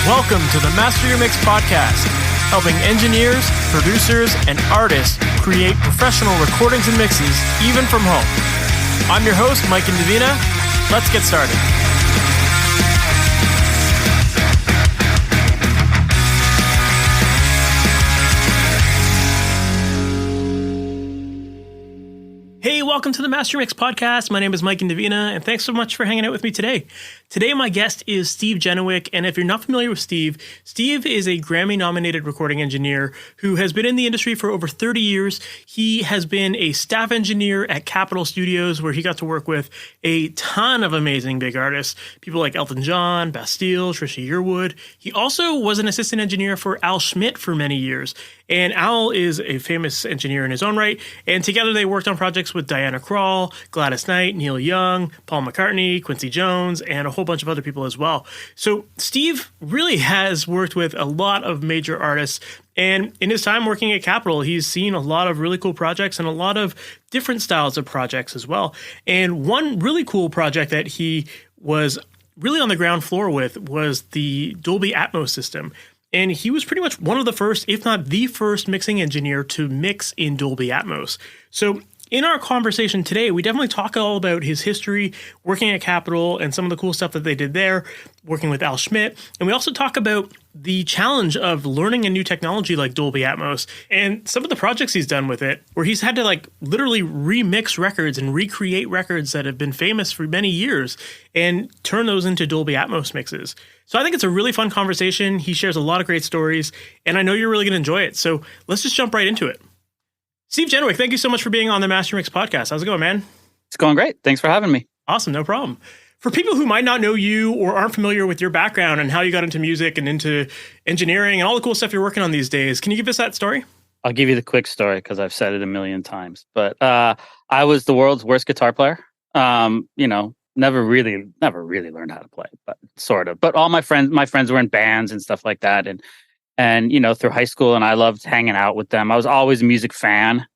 Welcome to the Master Your Mix podcast, helping engineers, producers, and artists create professional recordings and mixes, even from home. I'm your host, Mike and Davina. Let's get started. Hey, welcome to the Master Mix podcast. My name is Mike and Davina, and thanks so much for hanging out with me today. Today, my guest is Steve Genewick, and if you're not familiar with Steve, Steve is a Grammy-nominated recording engineer who has been in the industry for over 30 years. He has been a staff engineer at Capitol Studios, where he got to work with a ton of amazing big artists, people like Elton John, Bastille, Trisha Yearwood. He also was an assistant engineer for Al Schmidt for many years, and Al is a famous engineer in his own right, and together they worked on projects with Diana Krall, Gladys Knight, Neil Young, Paul McCartney, Quincy Jones, and a whole bunch of other people as well. So Steve really has worked with a lot of major artists, and in his time working at Capitol, he's seen a lot of really cool projects and a lot of different styles of projects as well. And one really cool project that he was really on the ground floor with was the Dolby Atmos system. And he was pretty much one of the first, if not the first, mixing engineer to mix in Dolby Atmos. So in our conversation today, we definitely talk all about his history working at Capitol and some of the cool stuff that they did there, working with Al Schmidt. And we also talk about the challenge of learning a new technology like Dolby Atmos and some of the projects he's done with it, where he's had to literally remix records and recreate records that have been famous for many years and turn those into Dolby Atmos mixes. So I think it's a really fun conversation. He shares a lot of great stories, and I know you're really going to enjoy it. So let's just jump right into it. Steve Genewick, thank you so much for being on the Master Mix podcast. How's it going, man? It's going great. Thanks for having me. Awesome. No problem. For people who might not know you or aren't familiar with your background and how you got into music and into engineering and all the cool stuff you're working on these days, can you give us that story? I'll give you the quick story because I've said it a million times. But I was the world's worst guitar player. Never really learned how to play, but sort of. But all my friends were in bands and stuff like that. And through high school, and I loved hanging out with them. I was always a music fan,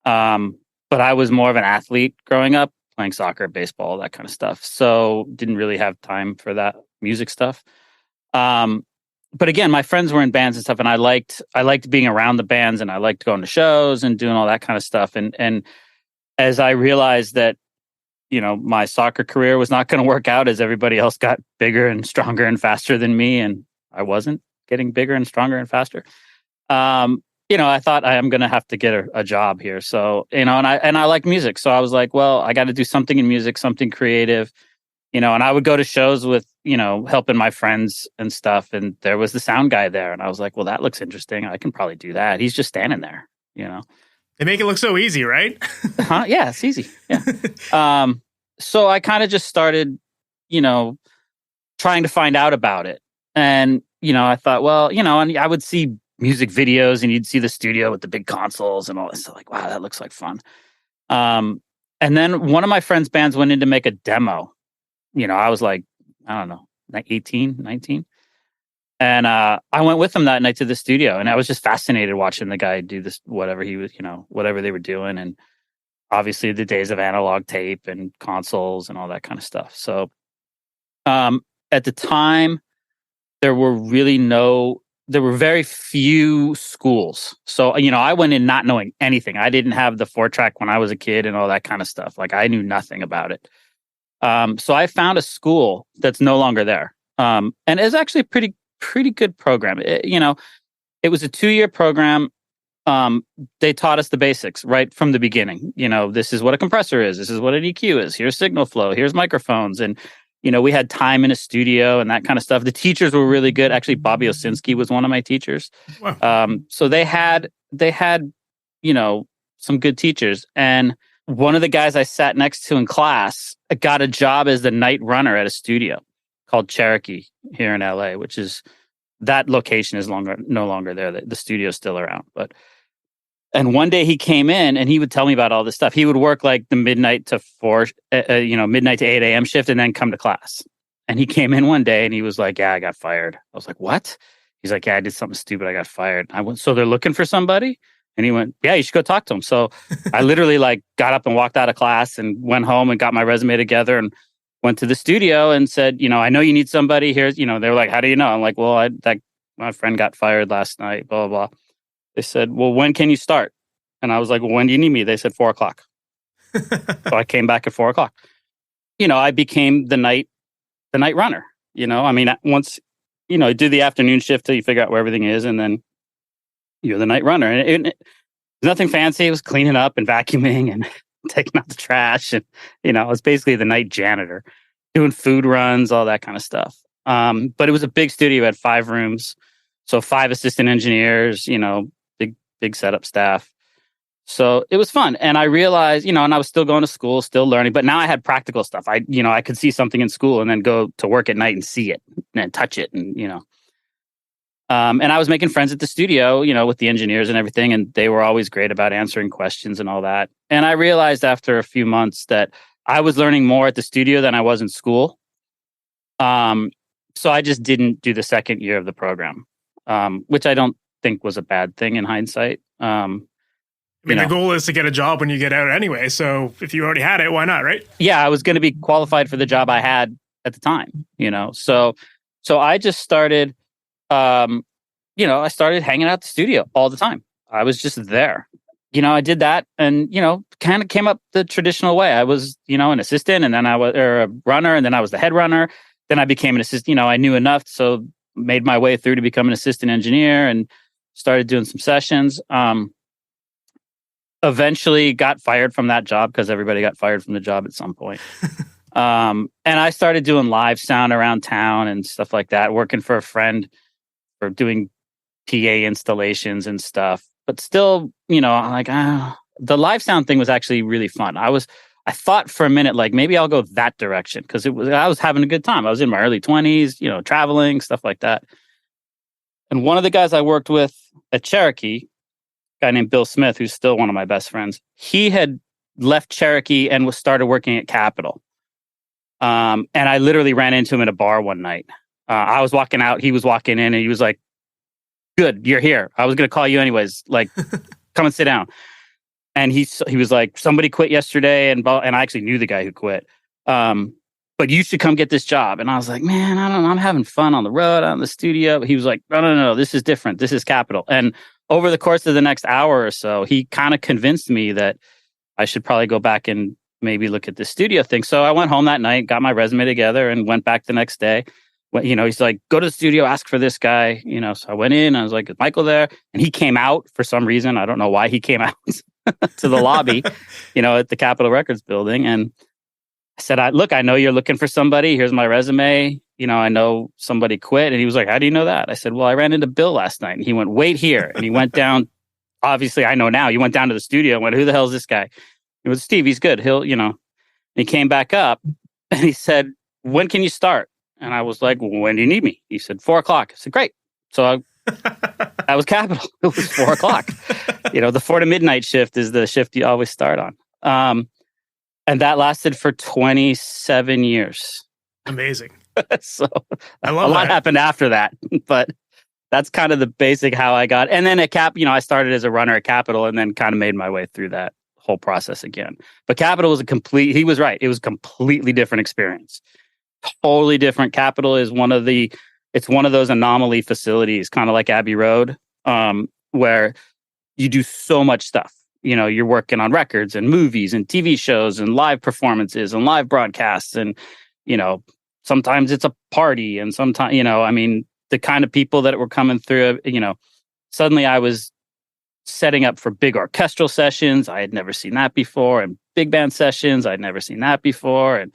but I was more of an athlete growing up, playing soccer, baseball, that kind of stuff. So didn't really have time for that music stuff. But again, my friends were in bands and stuff, and I liked being around the bands, and I liked going to shows and doing all that kind of stuff. And as I realized that, my soccer career was not going to work out as everybody else got bigger and stronger and faster than me, and I wasn't getting bigger and stronger and faster. I thought I am going to have to get a job here. So, and I like music. So I was like, well, I got to do something in music, something creative, and I would go to shows with, helping my friends and stuff. And there was the sound guy there. And I was like, well, that looks interesting. I can probably do that. He's just standing there, They make it look so easy, right? Yeah, it's easy. Yeah. So I kind of just started, trying to find out about it. And, I thought, well, and I would see music videos and you'd see the studio with the big consoles and all this. So like, wow, that looks like fun. And then one of my friend's bands went in to make a demo. I was like, I don't know, 18, 19. And I went with him that night to the studio, and I was just fascinated watching the guy do this, whatever he was, whatever they were doing. And obviously the days of analog tape and consoles and all that kind of stuff. So at the time, there were very few schools. So, I went in not knowing anything. I didn't have the 4-track when I was a kid and all that kind of stuff. Like, I knew nothing about it. So I found a school that's no longer there. And it's actually a pretty good program. It was a 2-year program. They taught us the basics right from the beginning. This is what a compressor is. This is what an EQ is. Here's signal flow. Here's microphones. And we had time in a studio and that kind of stuff. The teachers were really good. Actually, Bobby Osinski was one of my teachers. Wow. So they had, some good teachers. And one of the guys I sat next to in class got a job as the night runner at a studio called Cherokee here in LA, which is, that location is no longer there. The studio's still around. And one day he came in and he would tell me about all this stuff. He would work like the midnight to 8 a.m. shift and then come to class. And he came in one day and he was like, yeah, I got fired. I was like, what? He's like, yeah, I did something stupid. I got fired. I went, so they're looking for somebody? And he went, yeah, you should go talk to him. So I literally got up and walked out of class and went home and got my resume together and went to the studio and said, I know you need somebody. Here's, they were like, how do you know? I'm like, well, my friend got fired last night, blah, blah, blah. They said, well, when can you start? And I was like, well, when do you need me? They said 4:00. So I came back at 4:00. I became the night runner. Once, do the afternoon shift till you figure out where everything is. And then you're the night runner. And it was nothing fancy. It was cleaning up and vacuuming and taking out the trash. And, I was basically the night janitor, doing food runs, all that kind of stuff. But it was a big studio. It had 5 rooms. So 5 assistant engineers, big setup staff. So it was fun. And I realized, and I was still going to school, still learning, but now I had practical stuff. I could see something in school and then go to work at night and see it and touch it. And, and I was making friends at the studio, with the engineers and everything. And they were always great about answering questions and all that. And I realized after a few months that I was learning more at the studio than I was in school. So I just didn't do the second year of the program, which I don't think was a bad thing in hindsight. The goal is to get a job when you get out anyway. So if you already had it, why not, right? Yeah, I was going to be qualified for the job I had at the time, So I just started, I started hanging out at the studio all the time. I was just there. I did that and, kind of came up the traditional way. I was, an assistant and then I was a runner and then I was the head runner. Then I became an assistant. I knew enough. So made my way through to become an assistant engineer and started doing some sessions. Eventually got fired from that job because everybody got fired from the job at some point. And I started doing live sound around town and stuff like that, working for a friend for doing PA installations and stuff. But still, I'm like, the live sound thing was actually really fun. I thought for a minute, like maybe I'll go that direction because I was having a good time. I was in my early 20s, traveling, stuff like that. And one of the guys I worked with at Cherokee, guy named Bill Smith, who's still one of my best friends. He had left Cherokee and started working at Capitol. And I literally ran into him at a bar one night. I was walking out, he was walking in, and he was like, "Good, you're here. I was going to call you anyways. Like, come and sit down." And he was like, "Somebody quit yesterday," and I actually knew the guy who quit. But you should come get this job. And I was like, "Man, I don't know. I'm having fun on the road, out in the studio." But he was like, No, this is different. This is Capitol." And over the course of the next hour or so, he kind of convinced me that I should probably go back and maybe look at the studio thing. So I went home that night, got my resume together, and went back the next day. He's like, "Go to the studio, ask for this guy." So I went in, I was like, "Is Michael there?" And he came out for some reason. I don't know why he came out to the lobby, at the Capitol Records building. And I said, "Look, I know you're looking for somebody. Here's my resume. I know somebody quit." And he was like, "How do you know that?" I said, "Well, I ran into Bill last night." And he went, "Wait here." And he went down. Obviously, I know now. He went down to the studio and went, "Who the hell is this guy?" It was Steve. He's good. He'll. And he came back up and he said, "When can you start?" And I was like, "Well, when do you need me?" He said, 4:00. I said, "Great." So that was Capitol. It was 4:00. The 4 to midnight shift is the shift you always start on. And that lasted for 27 years. Amazing. So I love a lot happened after that, but that's kind of the basic how I got. And then at I started as a runner at Capitol and then kind of made my way through that whole process again. But Capitol was he was right. It was a completely different experience. Totally different. Capitol is it's one of those anomaly facilities, kind of like Abbey Road, where you do so much stuff. You're working on records and movies and TV shows and live performances and live broadcasts. And, sometimes it's a party and sometimes, the kind of people that were coming through, suddenly I was setting up for big orchestral sessions. I had never seen that before. And big band sessions. I'd never seen that before. And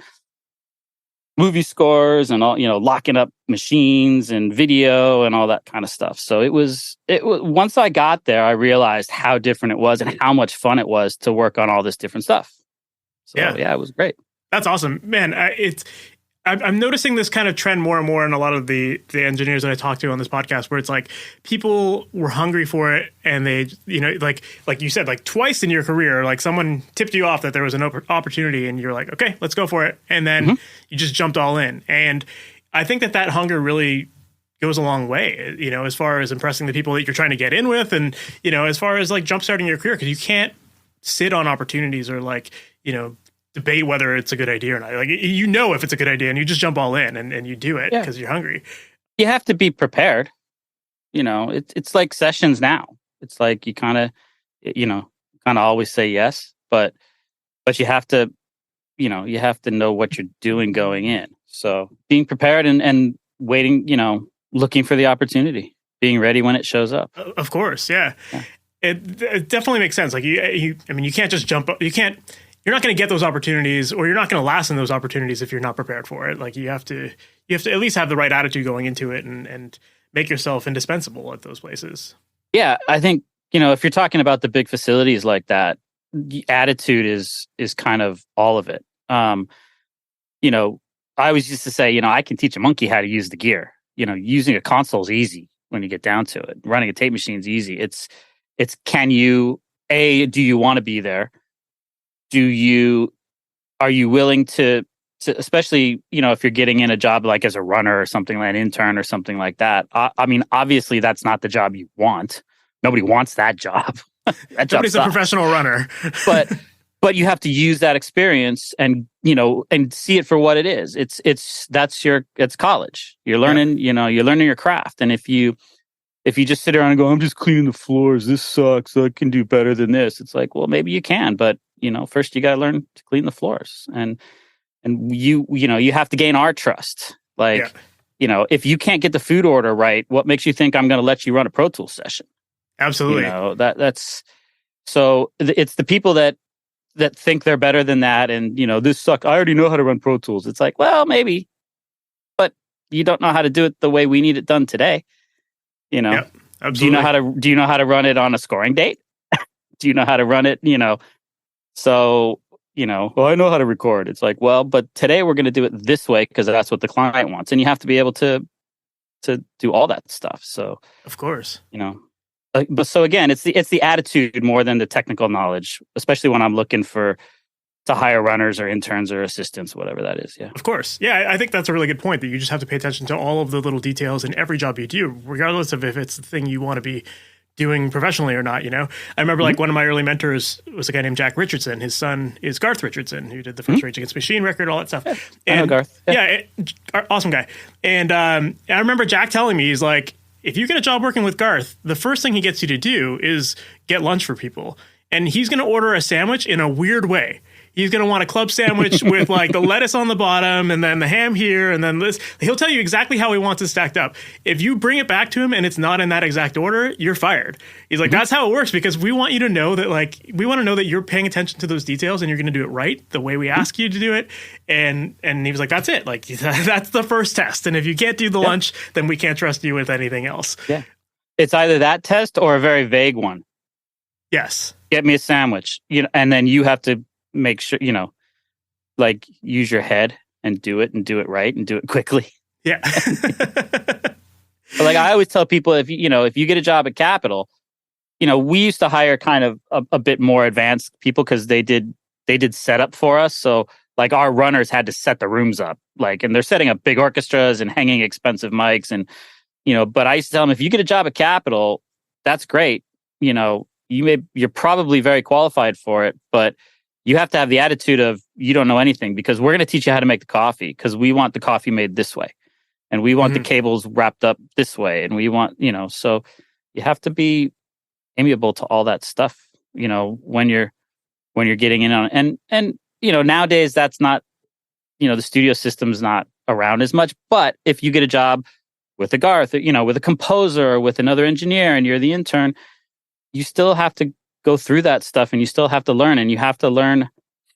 movie scores and all, locking up machines and video and all that kind of stuff. So it was once I got there, I realized how different it was and how much fun it was to work on all this different stuff. So yeah, it was great. That's awesome, man. I'm noticing this kind of trend more and more in a lot of the engineers that I talk to on this podcast, where it's like people were hungry for it, and they, like you said, like twice in your career, like someone tipped you off that there was an opportunity, and you're like, okay, let's go for it, and then you just jumped all in. And I think that hunger really goes a long way, as far as impressing the people that you're trying to get in with, and as far as like jumpstarting your career, because you can't sit on opportunities or like debate whether it's a good idea or not. Like, you know, if it's a good idea and you just jump all in and you do it because you're hungry. You have to be prepared. You know, it's like sessions now. It's like you kind of always say yes, but you have to, you have to know what you're doing going in. So being prepared and waiting, looking for the opportunity, being ready when it shows up. Of course. Yeah. It definitely makes sense. Like you can't just jump up. You're not going to get those opportunities, or you're not going to last in those opportunities if you're not prepared for it. Like you have to at least have the right attitude going into it and make yourself indispensable at those places. Yeah. I think, if you're talking about the big facilities like that, the attitude is kind of all of it. I always used to say, I can teach a monkey how to use the gear. Using a console is easy when you get down to it. Running a tape machine is easy. It's do you want to be there? Are you willing to especially, if you're getting in a job like as a runner or something, like an intern or something like that. I mean, obviously that's not the job you want. Nobody wants that job. Nobody's a professional runner. But you have to use that experience and see it for what it is. It's college. You're learning, you're learning your craft. And if you just sit around and go, I'm just cleaning the floors, this sucks, I can do better than this. It's like, well, maybe you can, but first you got to learn to clean the floors. And you have to gain our trust. Like, if you can't get the food order right, what makes you think I'm going to let you run a Pro Tools session? Absolutely. That's so it's the people that think they're better than that. And, this sucks. I already know how to run Pro Tools. It's like, well, maybe, but you don't know how to do it the way we need it done today. Yep, do you know how to run it on a scoring date? Do you know how to run it? So, well, I know how to record. It's like, well, but today we're going to do it this way because that's what the client wants. And you have to be able to do all that stuff. So, of course, but so again, it's the attitude more than the technical knowledge, especially when I'm looking to hire runners or interns or assistants, whatever that is. Yeah. Of course. Yeah. I think that's a really good point, that you just have to pay attention to all of the little details in every job you do, regardless of if it's the thing you want to be doing professionally or not. I remember like one of my early mentors was a guy named Jack Richardson. His son is Garth Richardson, who did the first Rage Against the Machine record, all that stuff. Yeah, I know Garth. Awesome guy. And I remember Jack telling me, he's like, if you get a job working with Garth, the first thing he gets you to do is get lunch for people. And he's going to order a sandwich in a weird way. He's going to want a club sandwich with like the lettuce on the bottom and then the ham here and then this. He'll tell you exactly how he wants it stacked up. If you bring it back to him and it's not in that exact order, you're fired. He's like, that's how it works, because we want you to know that, like, we want to know that you're paying attention to those details and you're going to do it right the way we ask you to do it. And he was like, that's it. Like, that's the first test. And if you can't do the lunch, then we can't trust you with anything else. Yeah. It's either that test or a very vague one. Yes. Get me a sandwich, and then you have to make sure, like, use your head and do it right and do it quickly. Yeah. But like I always tell people, if you get a job at Capitol, we used to hire kind of a bit more advanced people because they did setup for us. So like our runners had to set the rooms up, like, and they're setting up big orchestras and hanging expensive mics. And, but I used to tell them, if you get a job at Capitol, that's great. You're probably very qualified for it, but you have to have the attitude of, you don't know anything, because we're going to teach you how to make the coffee, because we want the coffee made this way. And we want the cables wrapped up this way. And we want, so you have to be amiable to all that stuff, when you're getting in on it. And nowadays that's not, the studio system's not around as much. But if you get a job with a Garth, with a composer or with another engineer and you're the intern, you still have to go through that stuff, and you still have to learn, and you have to learn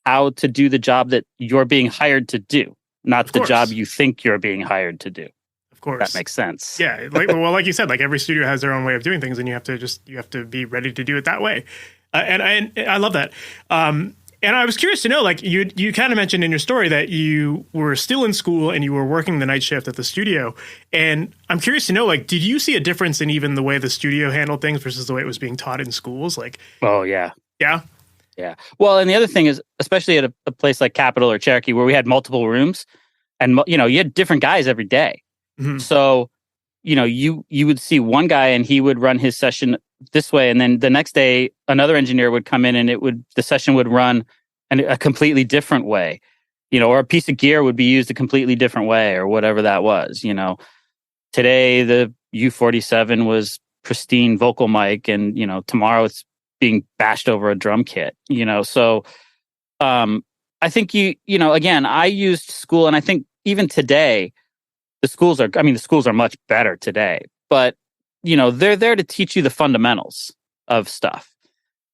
how to do the job that you're being hired to do, not the job you think you're being hired to do. Of course. That makes sense. Yeah. Like you said, like every studio has their own way of doing things, and you have to be ready to do it that way. And I love that. And I was curious to know, like, you kind of mentioned in your story that you were still in school and you were working the night shift at the studio. And I'm curious to know, like, did you see a difference in even the way the studio handled things versus the way it was being taught in schools? Like, oh, yeah. Yeah? Yeah. Well, and the other thing is, especially at a place like Capitol or Cherokee, where we had multiple rooms and, you had different guys every day. Mm-hmm. So, you would see one guy and he would run his session this way. And then the next day, another engineer would come in and the session would run and a completely different way, or a piece of gear would be used a completely different way or whatever that was. Today the U47 was pristine vocal mic, and tomorrow it's being bashed over a drum kit. So I think again, I used school, and I think even today the schools are much better today, but they're there to teach you the fundamentals of stuff.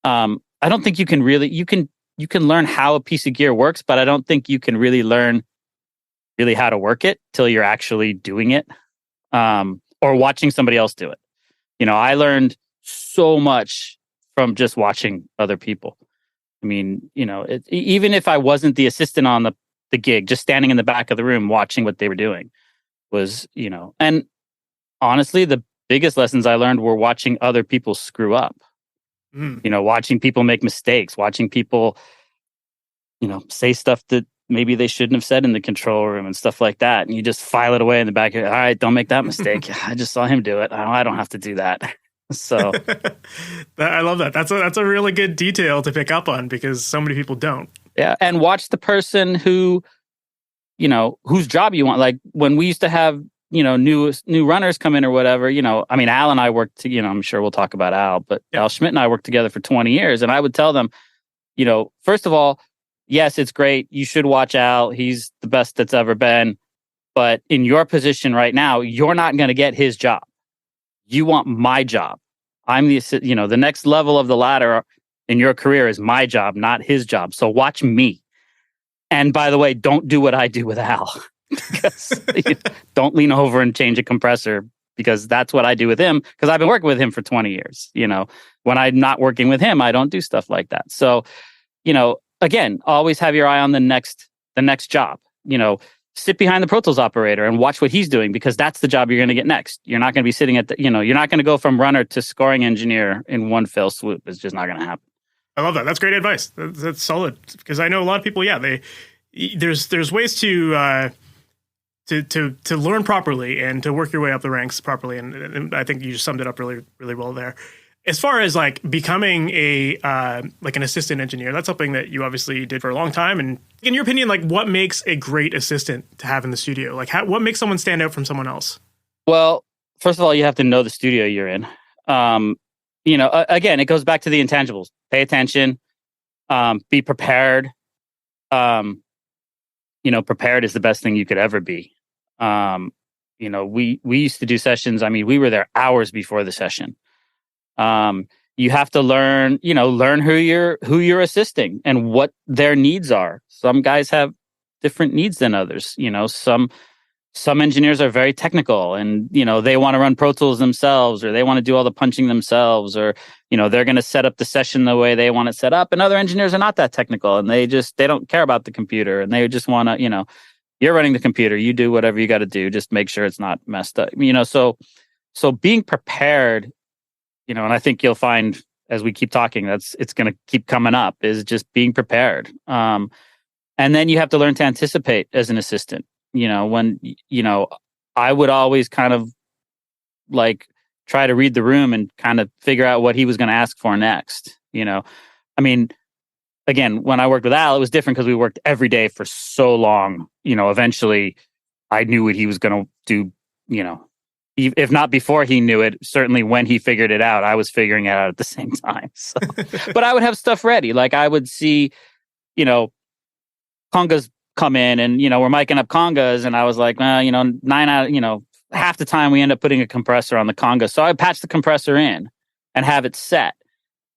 I don't think you can learn how a piece of gear works, but I don't think you can really learn how to work it till you're actually doing it, or watching somebody else do it. I learned so much from just watching other people. I mean, even if I wasn't the assistant on the gig, just standing in the back of the room watching what they were doing was, and honestly, the biggest lessons I learned were watching other people screw up. Watching people make mistakes, watching people, say stuff that maybe they shouldn't have said in the control room and stuff like that. And you just file it away in the back. All right, don't make that mistake. I just saw him do it. I don't have to do that. So I love that. That's a really good detail to pick up on, because so many people don't. Yeah. And watch the person who, whose job you want. Like when we used to have, new runners come in or whatever, Al and I worked, I'm sure we'll talk about Al, but yeah. Al Schmidt and I worked together for 20 years. And I would tell them, first of all, yes, it's great. You should watch Al. He's the best that's ever been. But in your position right now, you're not going to get his job. You want my job. I'm the next level of the ladder in your career is my job, not his job. So watch me. And by the way, don't do what I do with Al. Because don't lean over and change a compressor, because that's what I do with him, because I've been working with him for 20 years. When I'm not working with him, I don't do stuff like that. So, again, always have your eye on the next job. Sit behind the Pro Tools operator and watch what he's doing, because that's the job you're going to get next. You're not going to be sitting at you're not going to go from runner to scoring engineer in one fell swoop. It's just not going to happen. I love that. That's great advice. That's solid, because I know a lot of people. Yeah, there's ways to learn properly and to work your way up the ranks properly, and I think you just summed it up really, really well there. As far as like becoming an assistant engineer, that's something that you obviously did for a long time. And in your opinion, like what makes a great assistant to have in the studio? Like what makes someone stand out from someone else? Well, first of all, you have to know the studio you're in. Again, it goes back to the intangibles. Pay attention, be prepared. Prepared is the best thing you could ever be. We used to do sessions. I mean, we were there hours before the session. You have to learn who you're assisting and what their needs are. Some guys have different needs than others. Some engineers are very technical, and they want to run Pro Tools themselves, or they want to do all the punching themselves, or they're going to set up the session the way they want it set up. And other engineers are not that technical, and they don't care about the computer, and they just want to you're running the computer, you do whatever you got to do, just make sure it's not messed up. So being prepared. And I think you'll find as we keep talking, it's going to keep coming up, is just being prepared. And then you have to learn to anticipate as an assistant. When I would always kind of like try to read the room and kind of figure out what he was going to ask for next. Again, when I worked with Al, it was different because we worked every day for so long. Eventually I knew what he was going to do, if not before he knew it, certainly when he figured it out, I was figuring it out at the same time. So, but I would have stuff ready. Like I would see, congas come in and, we're miking up congas. And I was like, half the time we end up putting a compressor on the conga. So I patch the compressor in and have it set.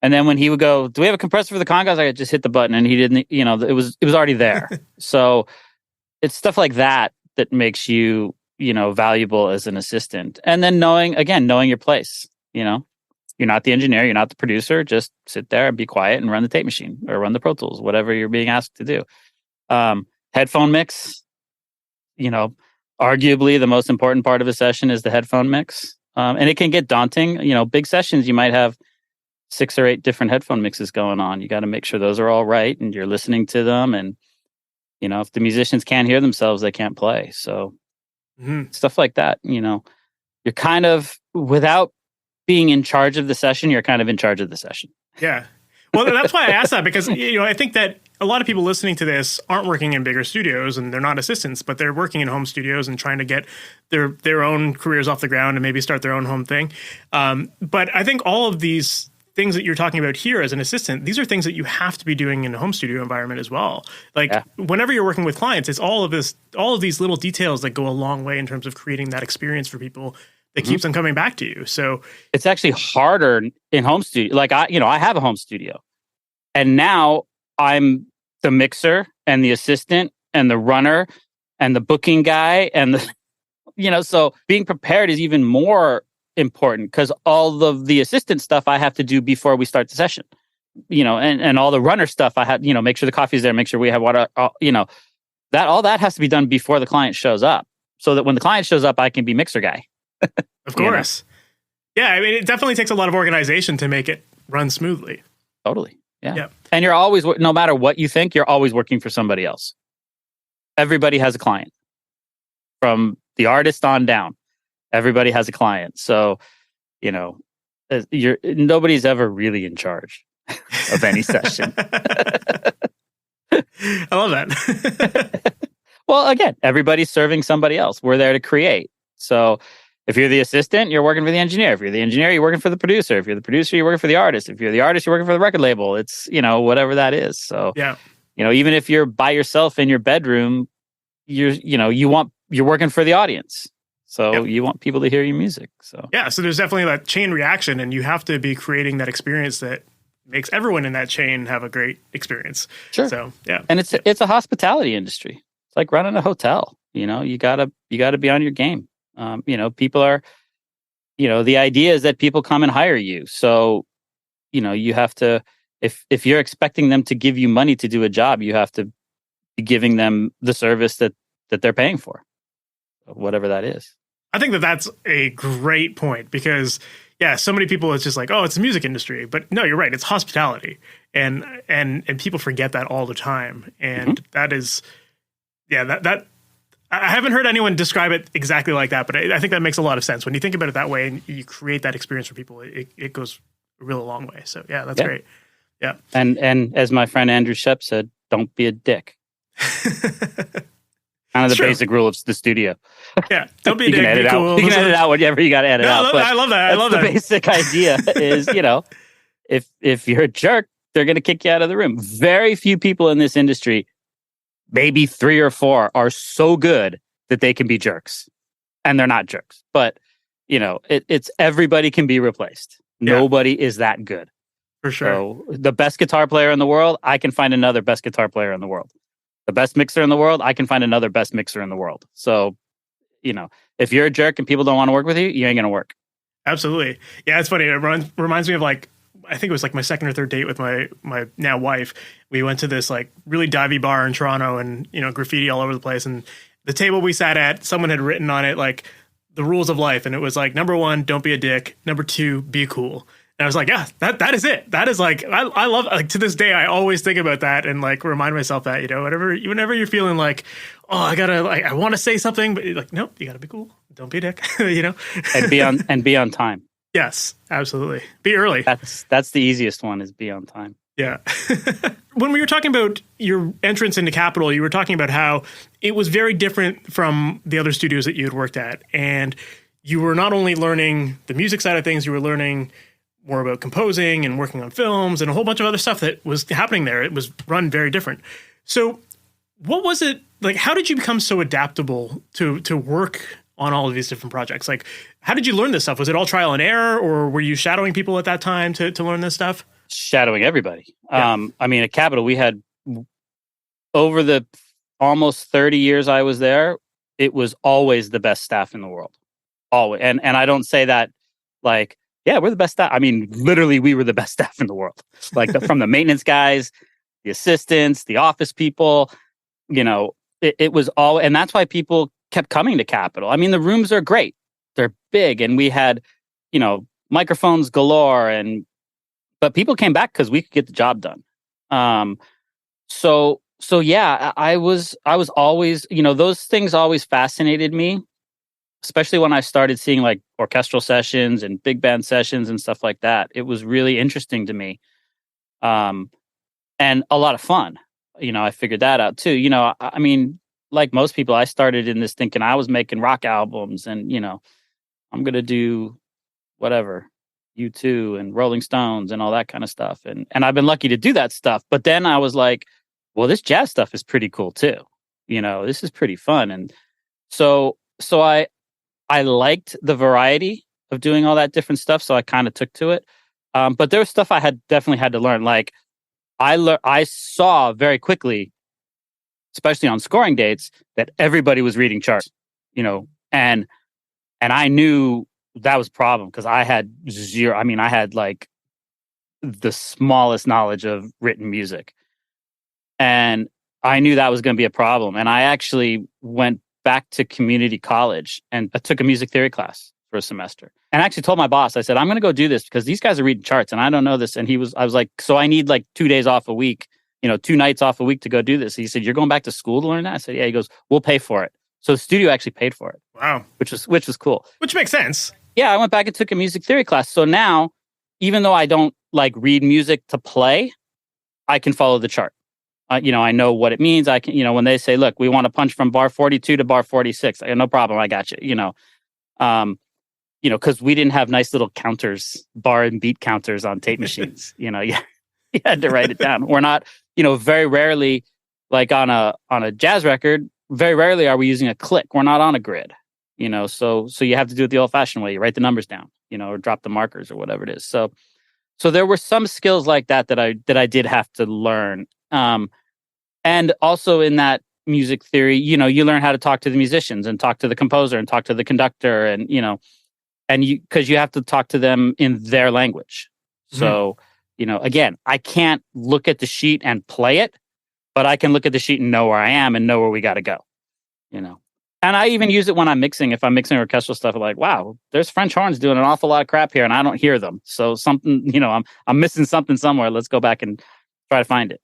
And then when he would go, do we have a compressor for the congas? I just hit the button and he didn't, it was already there. So it's stuff like that makes you, valuable as an assistant. And then knowing your place, you're not the engineer, you're not the producer, just sit there and be quiet and run the tape machine or run the Pro Tools, whatever you're being asked to do. Headphone mix, arguably the most important part of a session is the headphone mix. And it can get daunting. Big sessions, you might have 6 or 8 different headphone mixes going on. You got to make sure those are all right and you're listening to them. And, if the musicians can't hear themselves, they can't play. So stuff like that, you're kind of, without being in charge of the session, you're kind of in charge of the session. Yeah. Well, that's why I asked that, because, I think that a lot of people listening to this aren't working in bigger studios and they're not assistants, but they're working in home studios and trying to get their own careers off the ground and maybe start their own home thing. But I think all of these things that you're talking about here as an assistant, these are things that you have to be doing in a home studio environment as well. Like whenever you're working with clients, it's all of these little details that go a long way in terms of creating that experience for people that keeps them coming back to you. So it's actually harder in home studio. Like I have a home studio, and now I'm the mixer and the assistant and the runner and the booking guy and the, so being prepared is even more important because all of the assistant stuff I have to do before we start the session, and all the runner stuff I have, make sure the coffee's there, make sure we have water, all that has to be done before the client shows up, so that when the client shows up, I can be mixer guy. Of course. Yeah. I mean, it definitely takes a lot of organization to make it run smoothly. Totally. Yeah. And you're always, no matter what you think, you're always working for somebody else. Everybody has a client, from the artist on down. Everybody has a client. So, nobody's ever really in charge of any session. I love that. Well, again, everybody's serving somebody else. We're there to create. So if you're the assistant, you're working for the engineer. If you're the engineer, you're working for the producer. If you're the producer, you're working for the artist. If you're the artist, you're working for the record label. It's, whatever that is. So, even if you're by yourself in your bedroom, you're working for the audience. So you want people to hear your music. So so there's definitely that chain reaction, and you have to be creating that experience that makes everyone in that chain have a great experience. Sure. So and it's a hospitality industry. It's like running a hotel. You gotta be on your game. People are, the idea is that people come and hire you. So, you have to, if you're expecting them to give you money to do a job, you have to be giving them the service that they're paying for, whatever that is. I think that that's a great point because, so many people, it's just like, oh, it's the music industry. But no, you're right. It's hospitality. And people forget that all the time. And that is, that I haven't heard anyone describe it exactly like that, but I think that makes a lot of sense. When you think about it that way and you create that experience for people, it goes a real long way. So that's great. Yeah. And as my friend Andrew Shep said, don't be a dick. Kind of the basic rule of the studio. Yeah, don't be a dick. Be cool. You can edit out whatever you got to edit out. I love that. I love that. The basic idea is, if you're a jerk, they're going to kick you out of the room. Very few people in this industry, maybe 3 or 4, are so good that they can be jerks, and they're not jerks. But it's everybody can be replaced. Nobody is that good. For sure. So the best guitar player in the world, I can find another best guitar player in the world. The best mixer in the world, I can find another best mixer in the world. So, if you're a jerk and people don't want to work with you, you ain't going to work. Absolutely. Yeah, it's funny. It reminds me of I think it was like my second or third date with my now wife. We went to this really divey bar in Toronto and, graffiti all over the place. And the table we sat at, someone had written on it, the rules of life. And it was number 1, don't be a dick. Number 2, be cool. And I was like, yeah, that is it. That is I love, to this day, I always think about that and remind myself that, whenever you're feeling oh, I want to say something, but nope, you gotta be cool. Don't be a dick, And be on time. Yes, absolutely. Be early. That's the easiest one, is be on time. Yeah. When we were talking about your entrance into Capitol, you were talking about how it was very different from the other studios that you had worked at. And you were not only learning the music side of things, you were learning more about composing and working on films and a whole bunch of other stuff that was happening there. It was run very different. So what was it like? How did you become so adaptable to work on all of these different projects? How did you learn this stuff? Was it all trial and error, or were you shadowing people at that time to learn this stuff? Shadowing everybody. Yeah. At Capitol, we had, over the almost 30 years I was there, it was always the best staff in the world. Always. And I don't say that we're the best staff. Literally, we were the best staff in the world. From the maintenance guys, the assistants, the office people, it was all, and that's why people kept coming to Capitol. The rooms are great. They're big, and we had, microphones galore, but people came back because we could get the job done. So yeah, I was always, those things always fascinated me, especially when I started seeing orchestral sessions and big band sessions and stuff like that. It was really interesting to me, and a lot of fun. I figured that out too. I mean, like most people, I started in this thinking I was making rock albums and, I'm going to do whatever, U2 and Rolling Stones and all that kind of stuff. And I've been lucky to do that stuff. But then I was like, well, this jazz stuff is pretty cool too. This is pretty fun. And so I liked the variety of doing all that different stuff. So I kind of took to it. But there was stuff I had definitely had to learn. Like I saw very quickly, especially on scoring dates, that everybody was reading charts, and I knew that was a problem because I had zero. I mean, I had like the smallest knowledge of written music, and I knew that was going to be a problem. And I actually went back to community college and I took a music theory class for a semester. And I actually told my boss, I said, I'm going to go do this because these guys are reading charts and I don't know this. And I was like, so I need like 2 days off a week, 2 nights off a week to go do this. He said, you're going back to school to learn that? I said, yeah. He goes, we'll pay for it. So the studio actually paid for it. Wow. Which was cool. Which makes sense. Yeah. I went back and took a music theory class. So now, even though I don't like read music to play, I can follow the chart. I know what it means. I can, when they say, look, we want to punch from bar 42 to bar 46. I go, no problem. I got you, because we didn't have nice little counters, bar and beat counters on tape machines. You had to write it down. We're not, very rarely, like on a jazz record, very rarely are we using a click. We're not on a grid, so you have to do it the old fashioned way. You write the numbers down, or drop the markers or whatever it is. So there were some skills like that I did have to learn. And also in that music theory, you learn how to talk to the musicians and talk to the composer and talk to the conductor and, because you have to talk to them in their language. So, again, I can't look at the sheet and play it, but I can look at the sheet and know where I am and know where we got to go, And I even use it when I'm mixing. If I'm mixing orchestral stuff, I'm like, wow, there's French horns doing an awful lot of crap here and I don't hear them. So something, I'm missing something somewhere. Let's go back and try to find it,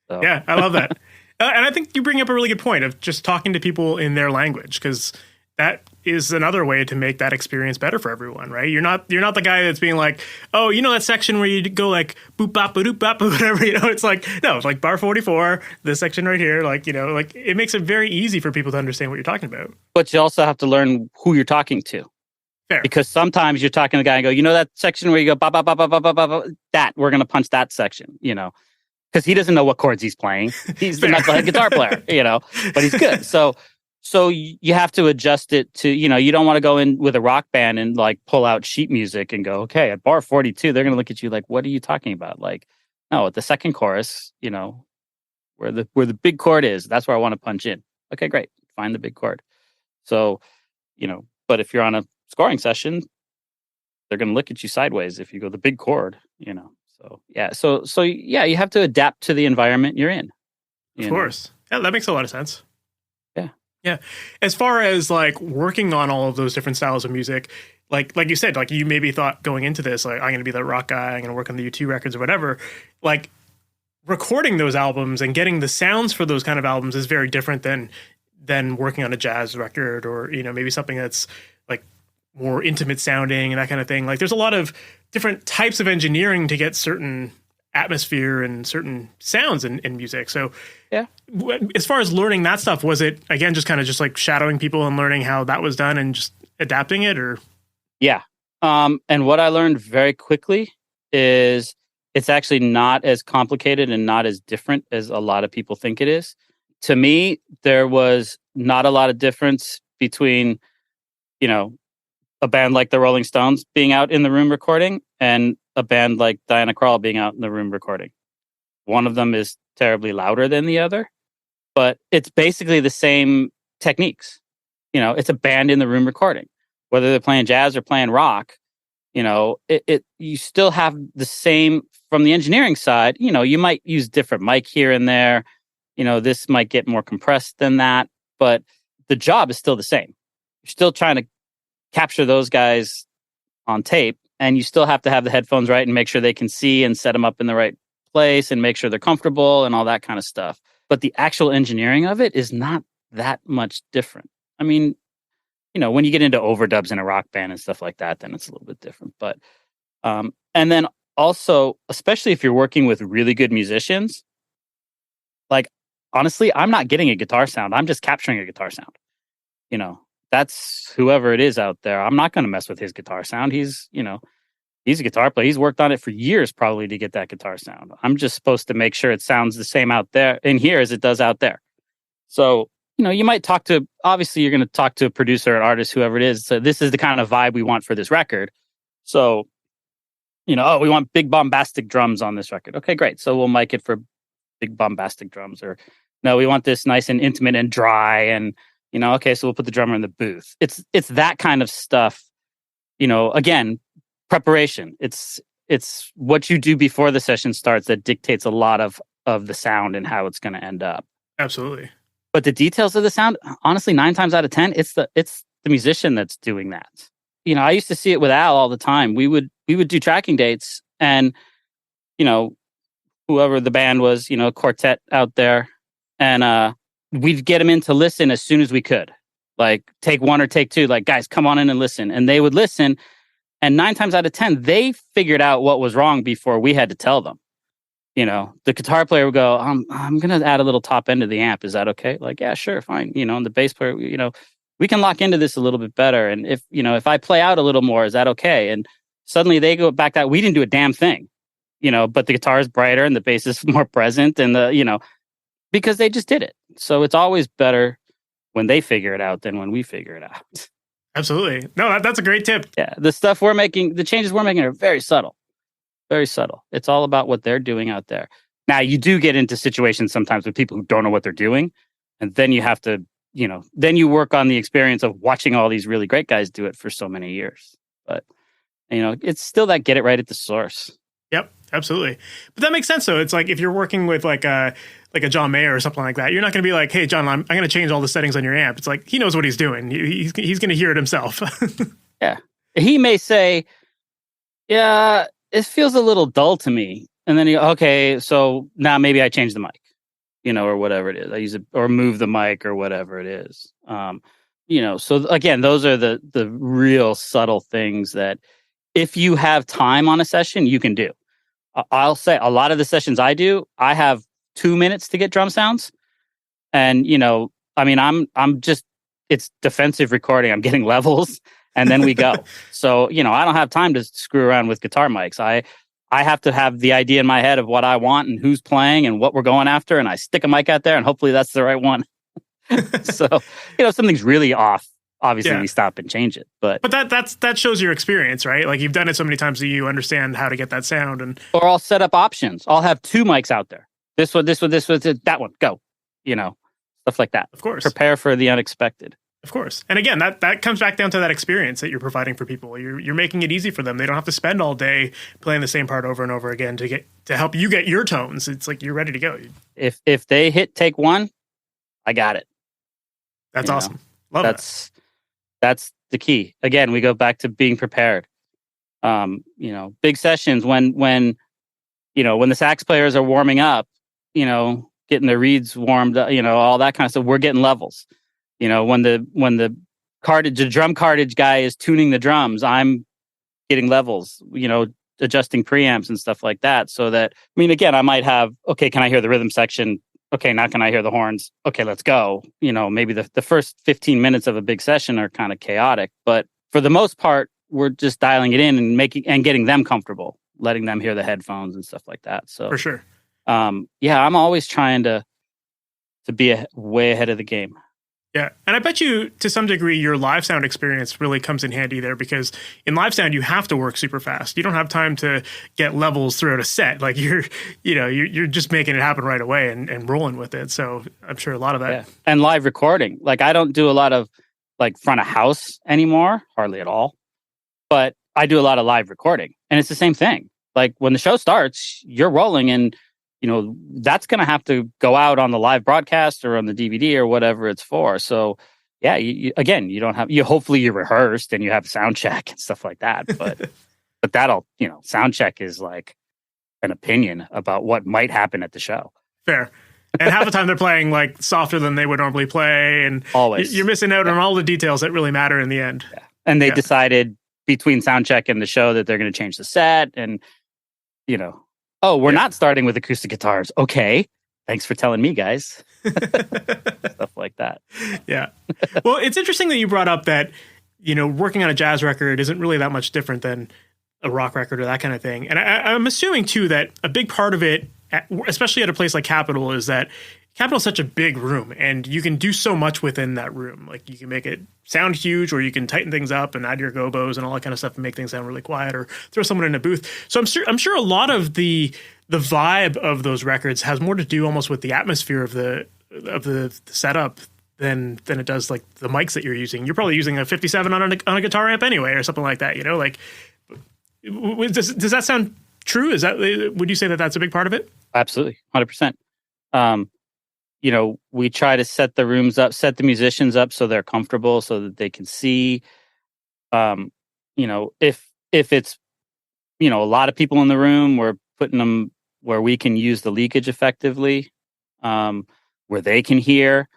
So. Yeah, I love that. And I think you bring up a really good point of just talking to people in their language, because that is another way to make that experience better for everyone, right? You're not the guy that's being like, oh, that section where you go like boop bop boop bop whatever, it's like, no, it's like bar 44, this section right here, like, like it makes it very easy for people to understand what you're talking about. But you also have to learn who you're talking to. Fair. Because sometimes you're talking to the guy and go, that section where you go bop bop bop bop bop bop bop, that we're going to punch that section, because he doesn't know what chords he's playing. He's the knucklehead guitar player, but he's good. So you have to adjust it to, you don't want to go in with a rock band and like pull out sheet music and go, okay, at bar 42, they're going to look at you like, what are you talking about? Like, no, at the second chorus, where the big chord is, that's where I want to punch in. Okay, great. Find the big chord. So, but if you're on a scoring session, they're going to look at you sideways if you go the big chord, So yeah, you have to adapt to the environment you're in. Of course. Yeah, that makes a lot of sense. Yeah. Yeah. As far as like working on all of those different styles of music, like you said, like you maybe thought going into this, like I'm going to be the rock guy, I'm going to work on the U2 records or whatever. Like recording those albums and getting the sounds for those kind of albums is very different than working on a jazz record or, maybe something that's like more intimate sounding and that kind of thing. Like there's a lot of different types of engineering to get certain atmosphere and certain sounds in music. So yeah, as far as learning that stuff, was it again, just kind of just like shadowing people and learning how that was done and just adapting it or? Yeah. And what I learned very quickly is it's actually not as complicated and not as different as a lot of people think it is. To me, there was not a lot of difference between, a band like the Rolling Stones being out in the room recording and a band like Diana Krall being out in the room recording. One of them is terribly louder than the other, but it's basically the same techniques. It's a band in the room recording. Whether they're playing jazz or playing rock, you still have the same from the engineering side. You might use different mic here and there. This might get more compressed than that, but the job is still the same. You're still trying to capture those guys on tape, and you still have to have the headphones right and make sure they can see and set them up in the right place and make sure they're comfortable and all that kind of stuff. But the actual engineering of it is not that much different. I mean, when you get into overdubs in a rock band and stuff like that, then it's a little bit different. But, and then also, especially if you're working with really good musicians, like, honestly, I'm not getting a guitar sound. I'm just capturing a guitar sound. You know, that's whoever it is out there. I'm not going to mess with his guitar sound. He's a guitar player. He's worked on it for years probably to get that guitar sound. I'm just supposed to make sure it sounds the same out there in here as it does out there. So, you might obviously you're going to talk to a producer, an artist, whoever it is. So this is the kind of vibe we want for this record. So, we want big bombastic drums on this record. Okay, great. So we'll mic it for big bombastic drums. Or no, we want this nice and intimate and dry. And, okay, so we'll put the drummer in the booth. It's that kind of stuff. Again, preparation. It's what you do before the session starts that dictates a lot of the sound and how it's going to end up. Absolutely. But the details of the sound, honestly, 9 times out of 10, it's the musician that's doing that. I used to see it with Al all the time. We would do tracking dates, and whoever the band was, quartet out there, and we'd get them in to listen as soon as we could. Like, take 1 or take 2. Like, guys, come on in and listen. And they would listen, and 9 times out of 10, they figured out what was wrong before we had to tell them. The guitar player would go, I'm going to add a little top end to the amp. Is that okay? Like, yeah, sure, fine. And the bass player, we can lock into this a little bit better. And if I play out a little more, is that okay? And suddenly they go back that we didn't do a damn thing, but the guitar is brighter and the bass is more present, and because they just did it. So it's always better when they figure it out than when we figure it out. Absolutely. No, that's a great tip. Yeah. The changes we're making are very subtle. Very subtle. It's all about what they're doing out there. Now, you do get into situations sometimes with people who don't know what they're doing. And then you have to, then you work on the experience of watching all these really great guys do it for so many years. But, it's still that get it right at the source. Yep, absolutely. But that makes sense, though. It's like if you're working with like a John Mayer or something like that, you're not going to be like, hey, John, I'm going to change all the settings on your amp. It's like he knows what he's doing. He's going to hear it himself. Yeah. He may say, yeah, it feels a little dull to me. And then okay, so now maybe I change the mic, or whatever it is. I use it or move the mic or whatever it is. So again, those are the real subtle things that if you have time on a session, you can do. I'll say a lot of the sessions I do, I have 2 minutes to get drum sounds. And, I'm just, it's defensive recording. I'm getting levels. And then we go. So, I don't have time to screw around with guitar mics. I have to have the idea in my head of what I want and who's playing and what we're going after. And I stick a mic out there and hopefully that's the right one. So, something's really off. Obviously, we stop and change it. But that shows your experience, right? Like, you've done it so many times that you understand how to get that sound. Or I'll set up options. I'll have 2 mics out there. This one, that one, go. Stuff like that. Of course. Prepare for the unexpected. Of course. And again, that comes back down to that experience that you're providing for people. You're making it easy for them. They don't have to spend all day playing the same part over and over again to help you get your tones. It's like you're ready to go. If they hit take 1, I got it. That's awesome. Love that. That's the key. Again, we go back to being prepared. Big sessions when the sax players are warming up, getting the reeds warmed up, all that kind of stuff. We're getting levels. When the drum cartage guy is tuning the drums, I'm getting levels, adjusting preamps and stuff like that. So that, again, I might have, okay, can I hear the rhythm section? Okay, now can I hear the horns? Okay, let's go. Maybe the first 15 minutes of a big session are kind of chaotic, but for the most part, we're just dialing it in and getting them comfortable, letting them hear the headphones and stuff like that. So for sure. I'm always trying to be way ahead of the game. Yeah. And I bet you to some degree your live sound experience really comes in handy there, because in live sound you have to work super fast. You don't have time to get levels throughout a set. Like you're just making it happen right away and rolling with it. So I'm sure a lot of that. Yeah. And live recording. Like I don't do a lot of like front of house anymore, hardly at all. But I do a lot of live recording, and it's the same thing. Like when the show starts, you're rolling, and that's going to have to go out on the live broadcast or on the DVD or whatever it's for. So yeah, you hopefully you're rehearsed and you have sound check and stuff like that. But that'll, sound check is like an opinion about what might happen at the show. Fair. And half the time they're playing like softer than they would normally play. And always you're missing out on all the details that really matter in the end. Yeah. And they decided between sound check and the show that they're going to change the set, and we're not starting with acoustic guitars. Okay. thanks for telling me, guys. Stuff like that. Yeah. Well, it's interesting that you brought up that, working on a jazz record isn't really that much different than a rock record or that kind of thing. And I'm assuming, too, that a big part of it, especially at a place like Capitol, is that Capitol is such a big room, and you can do so much within that room. Like, you can make it sound huge, or you can tighten things up and add your gobos and all that kind of stuff and make things sound really quiet, or throw someone in a booth. So I'm sure a lot of the vibe of those records has more to do almost with the atmosphere of the setup than it does like the mics that you're using. You're probably using a 57 on a guitar amp anyway, or something like that. Like, does that sound true? Would you say that that's a big part of it? Absolutely, 100%. We try to set the rooms up, set the musicians up so they're comfortable, so that they can see. If it's a lot of people in the room, we're putting them where we can use the leakage effectively, where they can hear.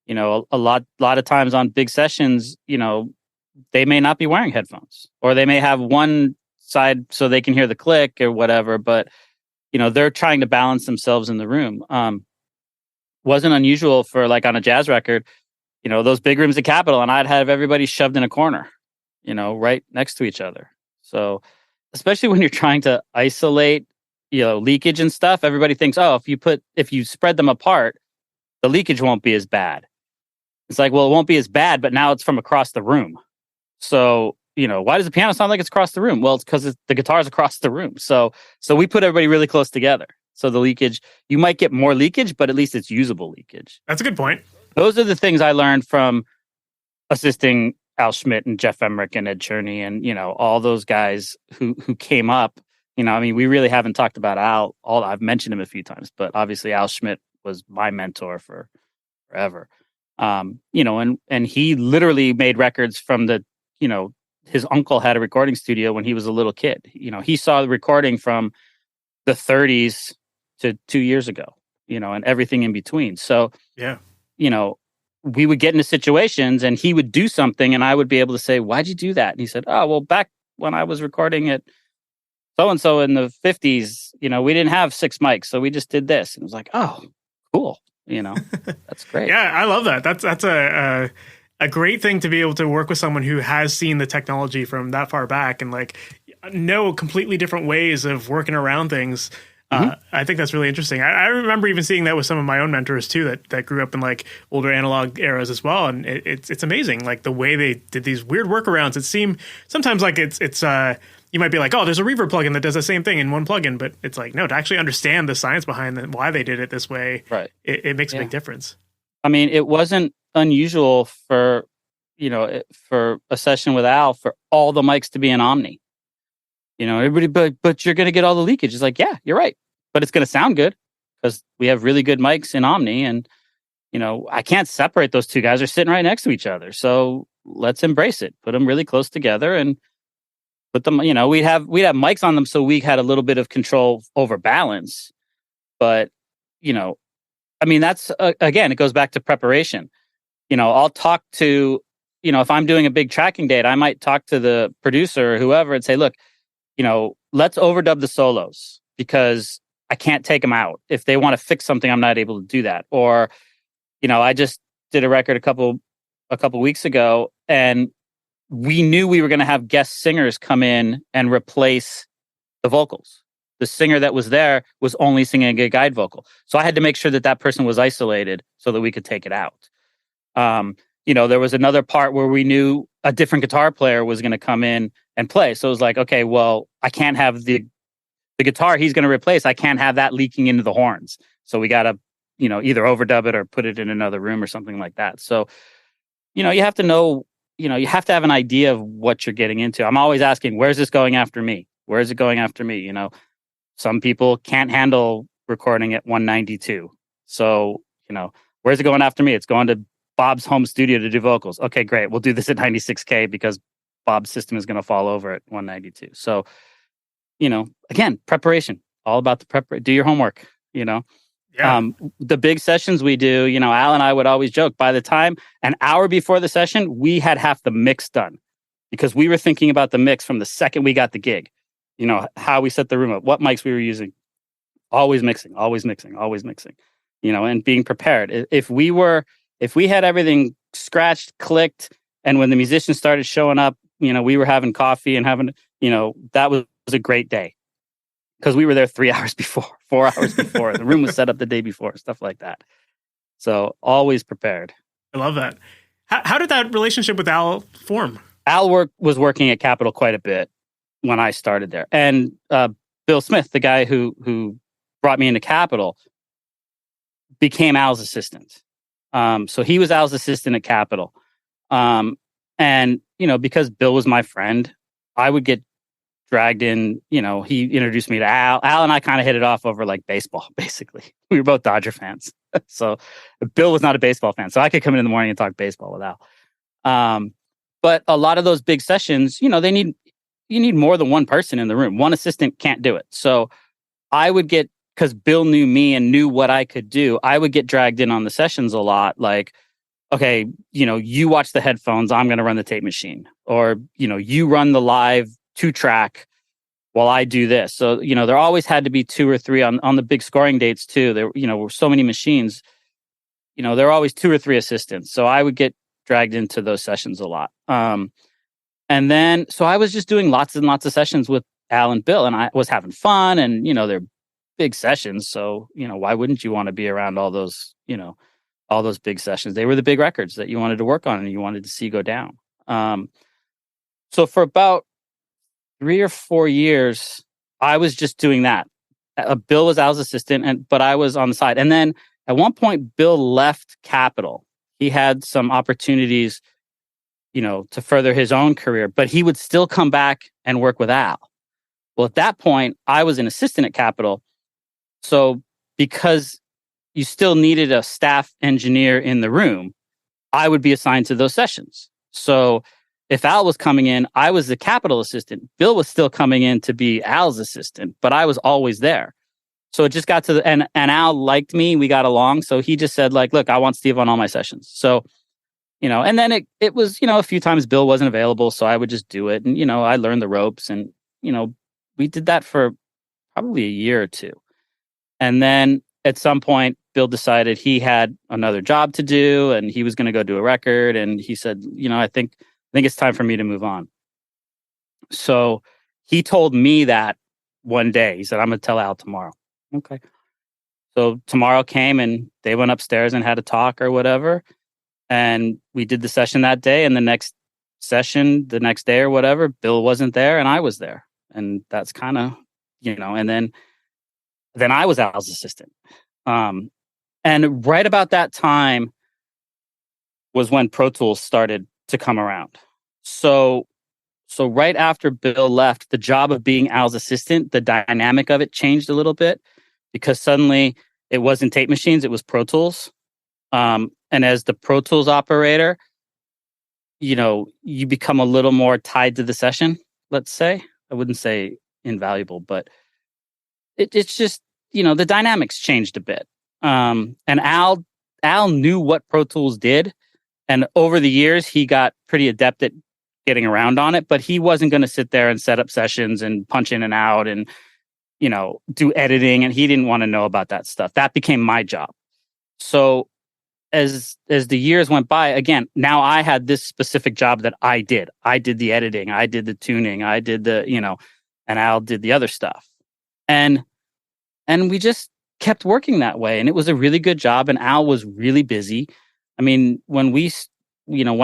A lot of times on big sessions, they may not be wearing headphones, or they may have one side so they can hear the click or whatever, but they're trying to balance themselves in the room. Wasn't unusual for, like, on a jazz record, those big rooms at Capitol, and I'd have everybody shoved in a corner, right next to each other. So especially when you're trying to isolate, leakage and stuff, everybody thinks, oh, if you spread them apart, the leakage won't be as bad. It's like, well, it won't be as bad, but now it's from across the room. So, why does the piano sound like it's across the room? Well, it's because the guitar's across the room. So we put everybody really close together. So the leakage, you might get more leakage, but at least it's usable leakage. That's a good point. Those are the things I learned from assisting Al Schmidt and Jeff Emmerich and Ed Cherney and, all those guys who came up. We really haven't talked about Al. I've mentioned him a few times, but obviously Al Schmidt was my mentor for forever. And he literally made records from his uncle had a recording studio when he was a little kid. He saw the recording from the 30s to 2 years ago, and everything in between. So, yeah, we would get into situations and he would do something and I would be able to say, why'd you do that? And he said, oh, well, back when I was recording at so-and-so in the 50s, we didn't have 6 mics. So we just did this. And it was like, oh, cool. That's great. Yeah, I love that. That's a great thing to be able to work with someone who has seen the technology from that far back and like know completely different ways of working around things. I think that's really interesting. I remember even seeing that with some of my own mentors too, that grew up in like older analog eras as well. And it's amazing. Like the way they did these weird workarounds. It seemed sometimes like it's you might be like, oh, there's a reverb plugin that does the same thing in one plugin, but it's like, no, to actually understand the science behind why they did it this way, right? It makes a big difference. It wasn't unusual for a session with Al for all the mics to be in Omni. Everybody, but you're going to get all the leakage. It's like, yeah, you're right, but it's going to sound good because we have really good mics in Omni, and I can't separate those two guys. They're sitting right next to each other, so let's embrace it. Put them really close together and put them. We'd have mics on them, so we had a little bit of control over balance. But that's again, it goes back to preparation. I'll talk to if I'm doing a big tracking date, I might talk to the producer or whoever and say, look, let's overdub the solos because I can't take them out. If they want to fix something, I'm not able to do that. Or, I just did a record a couple weeks ago and we knew we were going to have guest singers come in and replace the vocals. The singer that was there was only singing a guide vocal. So I had to make sure that person was isolated so that we could take it out. There was another part where we knew a different guitar player was going to come in and play. So it was like, okay, well, I can't have the guitar he's going to replace. I can't have that leaking into the horns. So we got to, either overdub it or put it in another room or something like that. So, you have to know, you have to have an idea of what you're getting into. I'm always asking, where's this going after me? Where is it going after me? Some people can't handle recording at 192. So, where's it going after me? It's going to Bob's home studio to do vocals. Okay, great. We'll do this at 96K because Bob's system is going to fall over at 192. So, again, preparation, all about the do your homework, Yeah. The big sessions we do, Al and I would always joke, by the time an hour before the session, we had half the mix done because we were thinking about the mix from the second we got the gig, how we set the room up, what mics we were using, always mixing. and being prepared. If we had everything scratched, clicked, and when the musicians started showing up, we were having coffee and having, that was a great day because we were there 3 hours before, 4 hours before. The room was set up the day before, stuff like that. So always prepared. I love that. How did that relationship with Al form? Al was working at Capitol quite a bit when I started there. And Bill Smith, the guy who brought me into Capitol, became Al's assistant. So he was Al's assistant at Capitol. And, because Bill was my friend, I would get dragged in. He introduced me to Al. Al and I kind of hit it off over like baseball, basically. We were both Dodger fans. So Bill was not a baseball fan. So I could come in the morning and talk baseball with Al. But a lot of those big sessions, you need more than one person in the room. One assistant can't do it. So I would get, because Bill knew me and knew what I could do, I would get dragged in on the sessions a lot. Like, okay, you watch the headphones, I'm going to run the tape machine. Or, you run the live 2-track while I do this. So, there always had to be 2 or 3 on the big scoring dates too. There, were so many machines, there were always 2 or 3 assistants. So I would get dragged into those sessions a lot. And then, so I was just doing lots and lots of sessions with Al and Bill, and I was having fun, and, they're big sessions. So, why wouldn't you want to be around all those big sessions? They were the big records that you wanted to work on and you wanted to see go down. So for about 3 or 4 years, I was just doing that. Bill was Al's assistant, but I was on the side. And then at one point, Bill left Capitol. He had some opportunities, to further his own career, but he would still come back and work with Al. Well, at that point, I was an assistant at Capitol. So because you still needed a staff engineer in the room, I would be assigned to those sessions. So if Al was coming in, I was the Capitol assistant. Bill was still coming in to be Al's assistant, but I was always there. So it just got to and Al liked me. We got along. So he just said, like, look, I want Steve on all my sessions. So, and then it was, a few times Bill wasn't available. So I would just do it. And, I learned the ropes, and, we did that for probably a year or two. And then at some point, Bill decided he had another job to do and he was going to go do a record. And he said, I think it's time for me to move on. So he told me that one day. He said, I'm going to tell Al tomorrow. Okay. So tomorrow came and they went upstairs and had a talk or whatever. And we did the session that day. And the next session, the next day or whatever, Bill wasn't there and I was there. And that's kind of, and then I was Al's assistant. And right about that time was when Pro Tools started to come around. So right after Bill left, the job of being Al's assistant, the dynamic of it changed a little bit because suddenly it wasn't tape machines, it was Pro Tools. And as the Pro Tools operator, you become a little more tied to the session, let's say. I wouldn't say invaluable, but it's just, the dynamics changed a bit. And Al knew what Pro Tools did. And over the years, he got pretty adept at getting around on it, but he wasn't going to sit there and set up sessions and punch in and out and, do editing. And he didn't want to know about that stuff. That became my job. So as the years went by, again, now I had this specific job that I did. I did the editing. I did the tuning. I did and Al did the other stuff. And we just kept working that way. And it was a really good job. And Al was really busy. I mean, when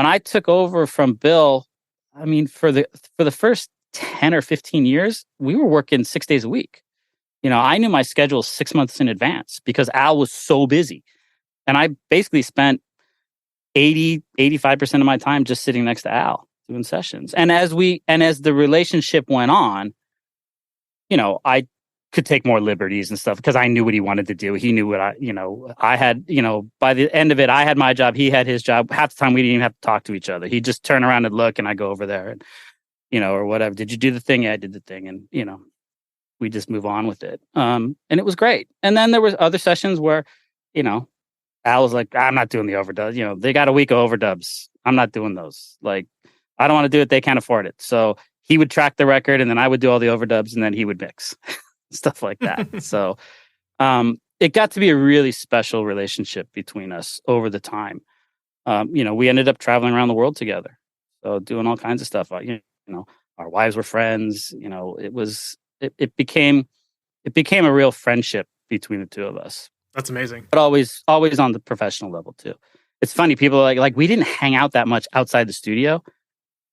I took over from Bill, I mean, for the first 10 or 15 years, we were working 6 days a week. I knew my schedule 6 months in advance because Al was so busy. And I basically spent 85% of my time just sitting next to Al doing sessions. And as the relationship went on, I could take more liberties and stuff because I knew what he wanted to do. He knew what I had, by the end of it, I had my job. He had his job. Half the time we didn't even have to talk to each other. He'd just turn around and look and I go over there and, or whatever. Did you do the thing? Yeah, I did the thing. And, we just move on with it. And it was great. And then there was other sessions where, Al was like, I'm not doing the overdubs. They got a week of overdubs. I'm not doing those. Like, I don't want to do it. They can't afford it. So he would track the record and then I would do all the overdubs and then he would mix. Stuff like that. So it got to be a really special relationship between us over the time. We ended up traveling around the world together, so doing all kinds of stuff. Our wives were friends. It became a real friendship between the two of us. That's amazing. But always on the professional level too. It's funny, people are like we didn't hang out that much outside the studio.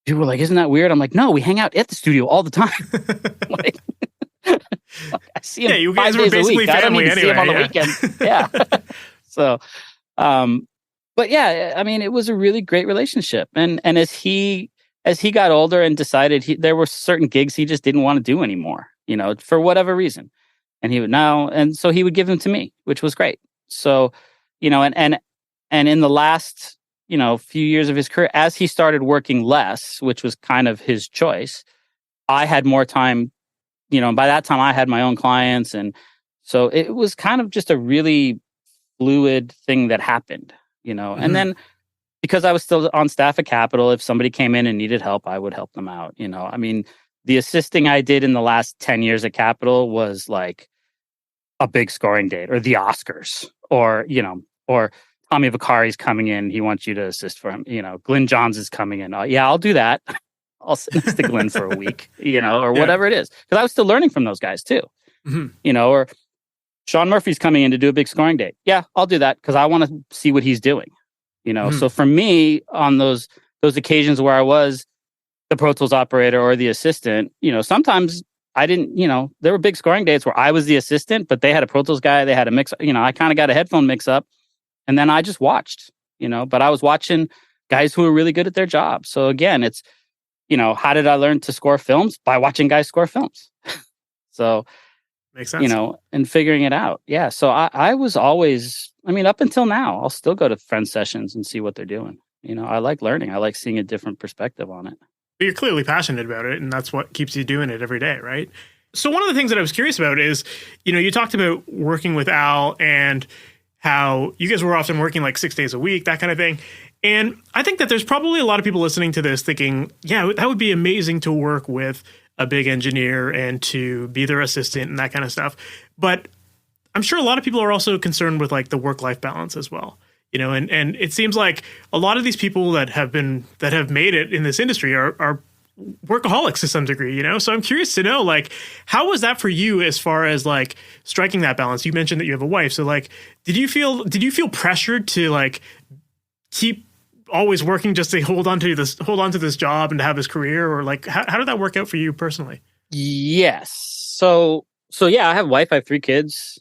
People were like, isn't that weird? I'm like, no, we hang out at the studio all the time. I see him. Yeah, you guys were basically family anyway. See him on the weekend. Yeah. So, but yeah, I mean, it was a really great relationship. And as he got older and decided there were certain gigs he just didn't want to do anymore, for whatever reason. And so he would give them to me, which was great. So, and in the last, few years of his career, as he started working less, which was kind of his choice, I had more time, and by that time I had my own clients. And so it was kind of just a really fluid thing that happened, Mm-hmm. And then because I was still on staff at Capitol, if somebody came in and needed help, I would help them out. I mean, the assisting I did in the last 10 years at Capitol was like a big scoring date or the Oscars or Tommy Vaccari's coming in. He wants you to assist for him. Glenn Johns is coming in. Yeah, I'll do that. I'll sit next to Glenn for a week, or whatever it is. Because I was still learning from those guys too. Mm-hmm. Or Sean Murphy's coming in to do a big scoring date. Yeah, I'll do that because I want to see what he's doing. Mm-hmm. So for me, on those occasions where I was the Pro Tools operator or the assistant, sometimes I didn't, there were big scoring dates where I was the assistant, but they had a Pro Tools guy, they had a mix, I kind of got a headphone mix up and then I just watched, but I was watching guys who were really good at their job. So again, it's, how did I learn to score films? By watching guys score films. So, makes sense. And figuring it out. Yeah. So I was always, up until now, I'll still go to friend sessions and see what they're doing. I like learning. I like seeing a different perspective on it. But you're clearly passionate about it, and that's what keeps you doing it every day, right? So one of the things that I was curious about is, you talked about working with Al and how you guys were often working like 6 days a week, that kind of thing. And I think that there's probably a lot of people listening to this thinking, yeah, that would be amazing to work with a big engineer and to be their assistant and that kind of stuff. But I'm sure a lot of people are also concerned with like the work-life balance as well. And it seems like a lot of these people that have made it in this industry are workaholics to some degree, So I'm curious to know, like, how was that for you as far as like striking that balance? You mentioned that you have a wife, so like, did you feel pressured to like keep always working just to hold on to this job and to have this career, or like how did that work out for you personally? Yes. So yeah, I have a wife, I have 3 kids.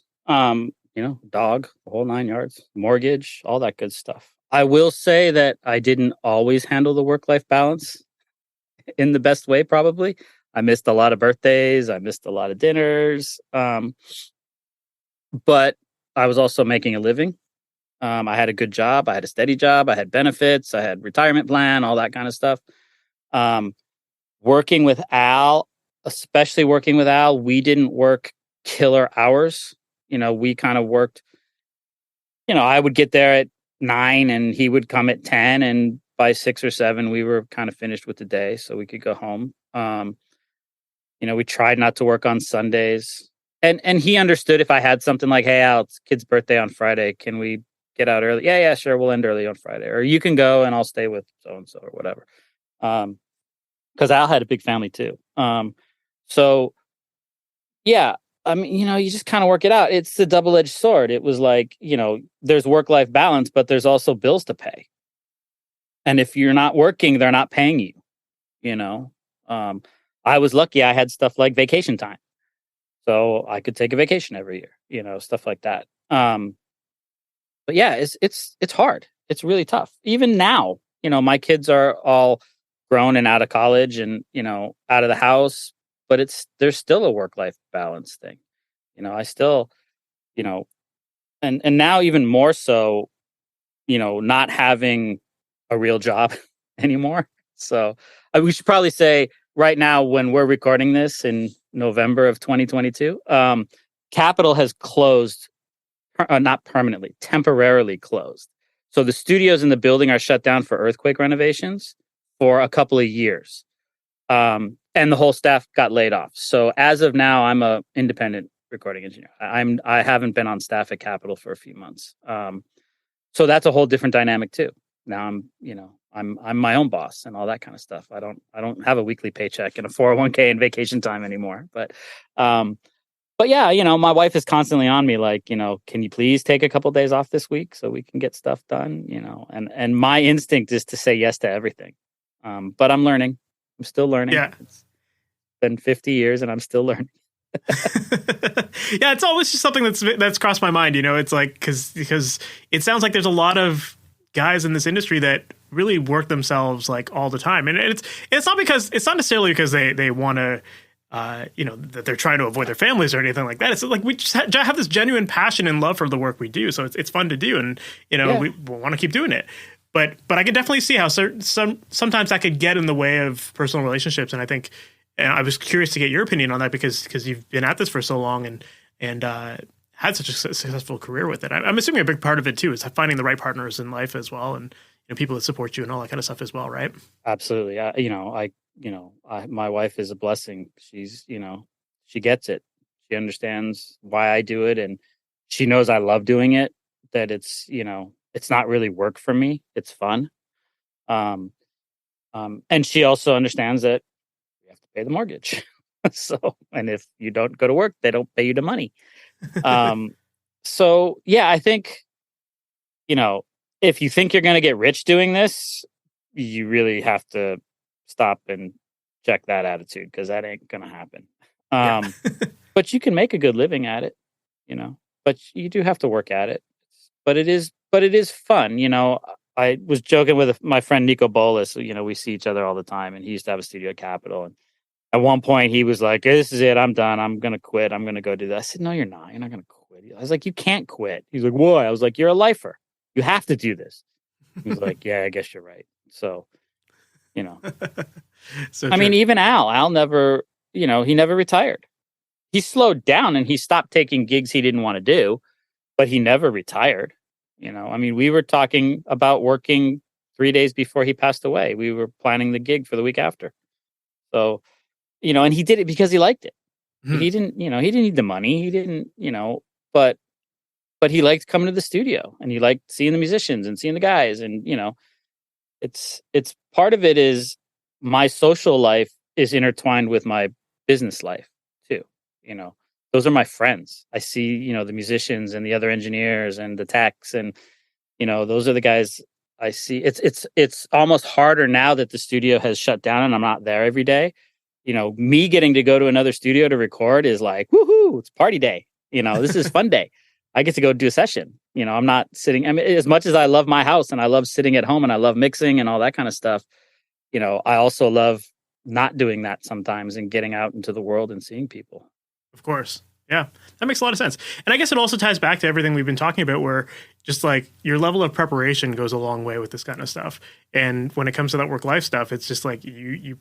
Dog, the whole 9 yards, mortgage, all that good stuff. I will say that I didn't always handle the work-life balance in the best way, probably. I missed a lot of birthdays. I missed a lot of dinners. But I was also making a living. I had a good job. I had a steady job. I had benefits. I had retirement plan, all that kind of stuff. Working with Al, we didn't work killer hours. We kind of worked, I would get there at 9 and he would come at 10, and by 6 or 7, we were kind of finished with the day so we could go home. We tried not to work on Sundays, and he understood if I had something like, hey, Al, it's kid's birthday on Friday. Can we get out early? Yeah, sure. We'll end early on Friday, or you can go and I'll stay with so-and-so or whatever. Cause Al had a big family too. So yeah, you just kind of work it out. It's the double-edged sword. It was like, there's work-life balance, but there's also bills to pay. And if you're not working, they're not paying you, I was lucky I had stuff like vacation time. So I could take a vacation every year, stuff like that. But yeah, it's hard. It's really tough. Even now, my kids are all grown and out of college and, out of the house, but there's still a work-life balance thing. I still, and now even more so, not having a real job anymore. So we should probably say right now, when we're recording this in November of 2022, Capitol has closed, not permanently, temporarily closed. So the studios in the building are shut down for earthquake renovations for a couple of years. And the whole staff got laid off. So as of now, I'm a independent recording engineer. I haven't been on staff at Capitol for a few months. So that's a whole different dynamic too. Now I'm my own boss and all that kind of stuff. I don't have a weekly paycheck and a 401k and vacation time anymore. But yeah, my wife is constantly on me, like, can you please take a couple days off this week so we can get stuff done, and my instinct is to say yes to everything. But I'm learning. I'm still learning. Yeah. It's been 50 years and I'm still learning. Yeah, it's always just something that's crossed my mind. It's like because it sounds like there's a lot of guys in this industry that really work themselves like all the time, and it's not necessarily because they want to that they're trying to avoid their families or anything like that. It's like we just have this genuine passion and love for the work we do, so it's fun to do, and we want to keep doing it. But I can definitely see how sometimes that could get in the way of personal relationships, and I think. And I was curious to get your opinion on that because you've been at this for so long and had such a successful career with it. I'm assuming a big part of it too is finding the right partners in life as well, and people that support you and all that kind of stuff as well, right? Absolutely. My wife is a blessing. She's she gets it. She understands why I do it, and she knows I love doing it. That it's it's not really work for me. It's fun. And she also understands that. Pay the mortgage. And if you don't go to work, they don't pay you the money. So yeah, I think, if you think you're going to get rich doing this, you really have to stop and check that attitude, because that ain't going to happen. But you can make a good living at it, but you do have to work at it. But it is fun. I was joking with my friend Nico Bolas. We see each other all the time, and he used to have a studio at Capitol. And at one point, he was like, "This is it. I'm done. I'm going to quit. I'm going to go do that." I said, "No, you're not. You're not going to quit." I was like, "You can't quit." He's like, "Why?" I was like, "You're a lifer. You have to do this." He was like, "Yeah, I guess you're right." So, So I mean, even Al never, he never retired. He slowed down and he stopped taking gigs he didn't want to do, but he never retired. I mean, we were talking about working 3 days before he passed away. We were planning the gig for the week after. So, and he did it because he liked it. He didn't, he didn't need the money. He didn't, but he liked coming to the studio, and he liked seeing the musicians and seeing the guys. And, it's part of it is my social life is intertwined with my business life too. Those are my friends. I see, the musicians and the other engineers and the techs, and, those are the guys I see. It's almost harder now that the studio has shut down and I'm not there every day. Me getting to go to another studio to record is like, woohoo, it's party day. This is fun day. I get to go do a session. I'm not sitting. I mean, as much as I love my house and I love sitting at home and I love mixing and all that kind of stuff, I also love not doing that sometimes and getting out into the world and seeing people. Of course. Yeah, that makes a lot of sense. And I guess it also ties back to everything we've been talking about, where just like your level of preparation goes a long way with this kind of stuff. And when it comes to that work-life stuff, it's just like you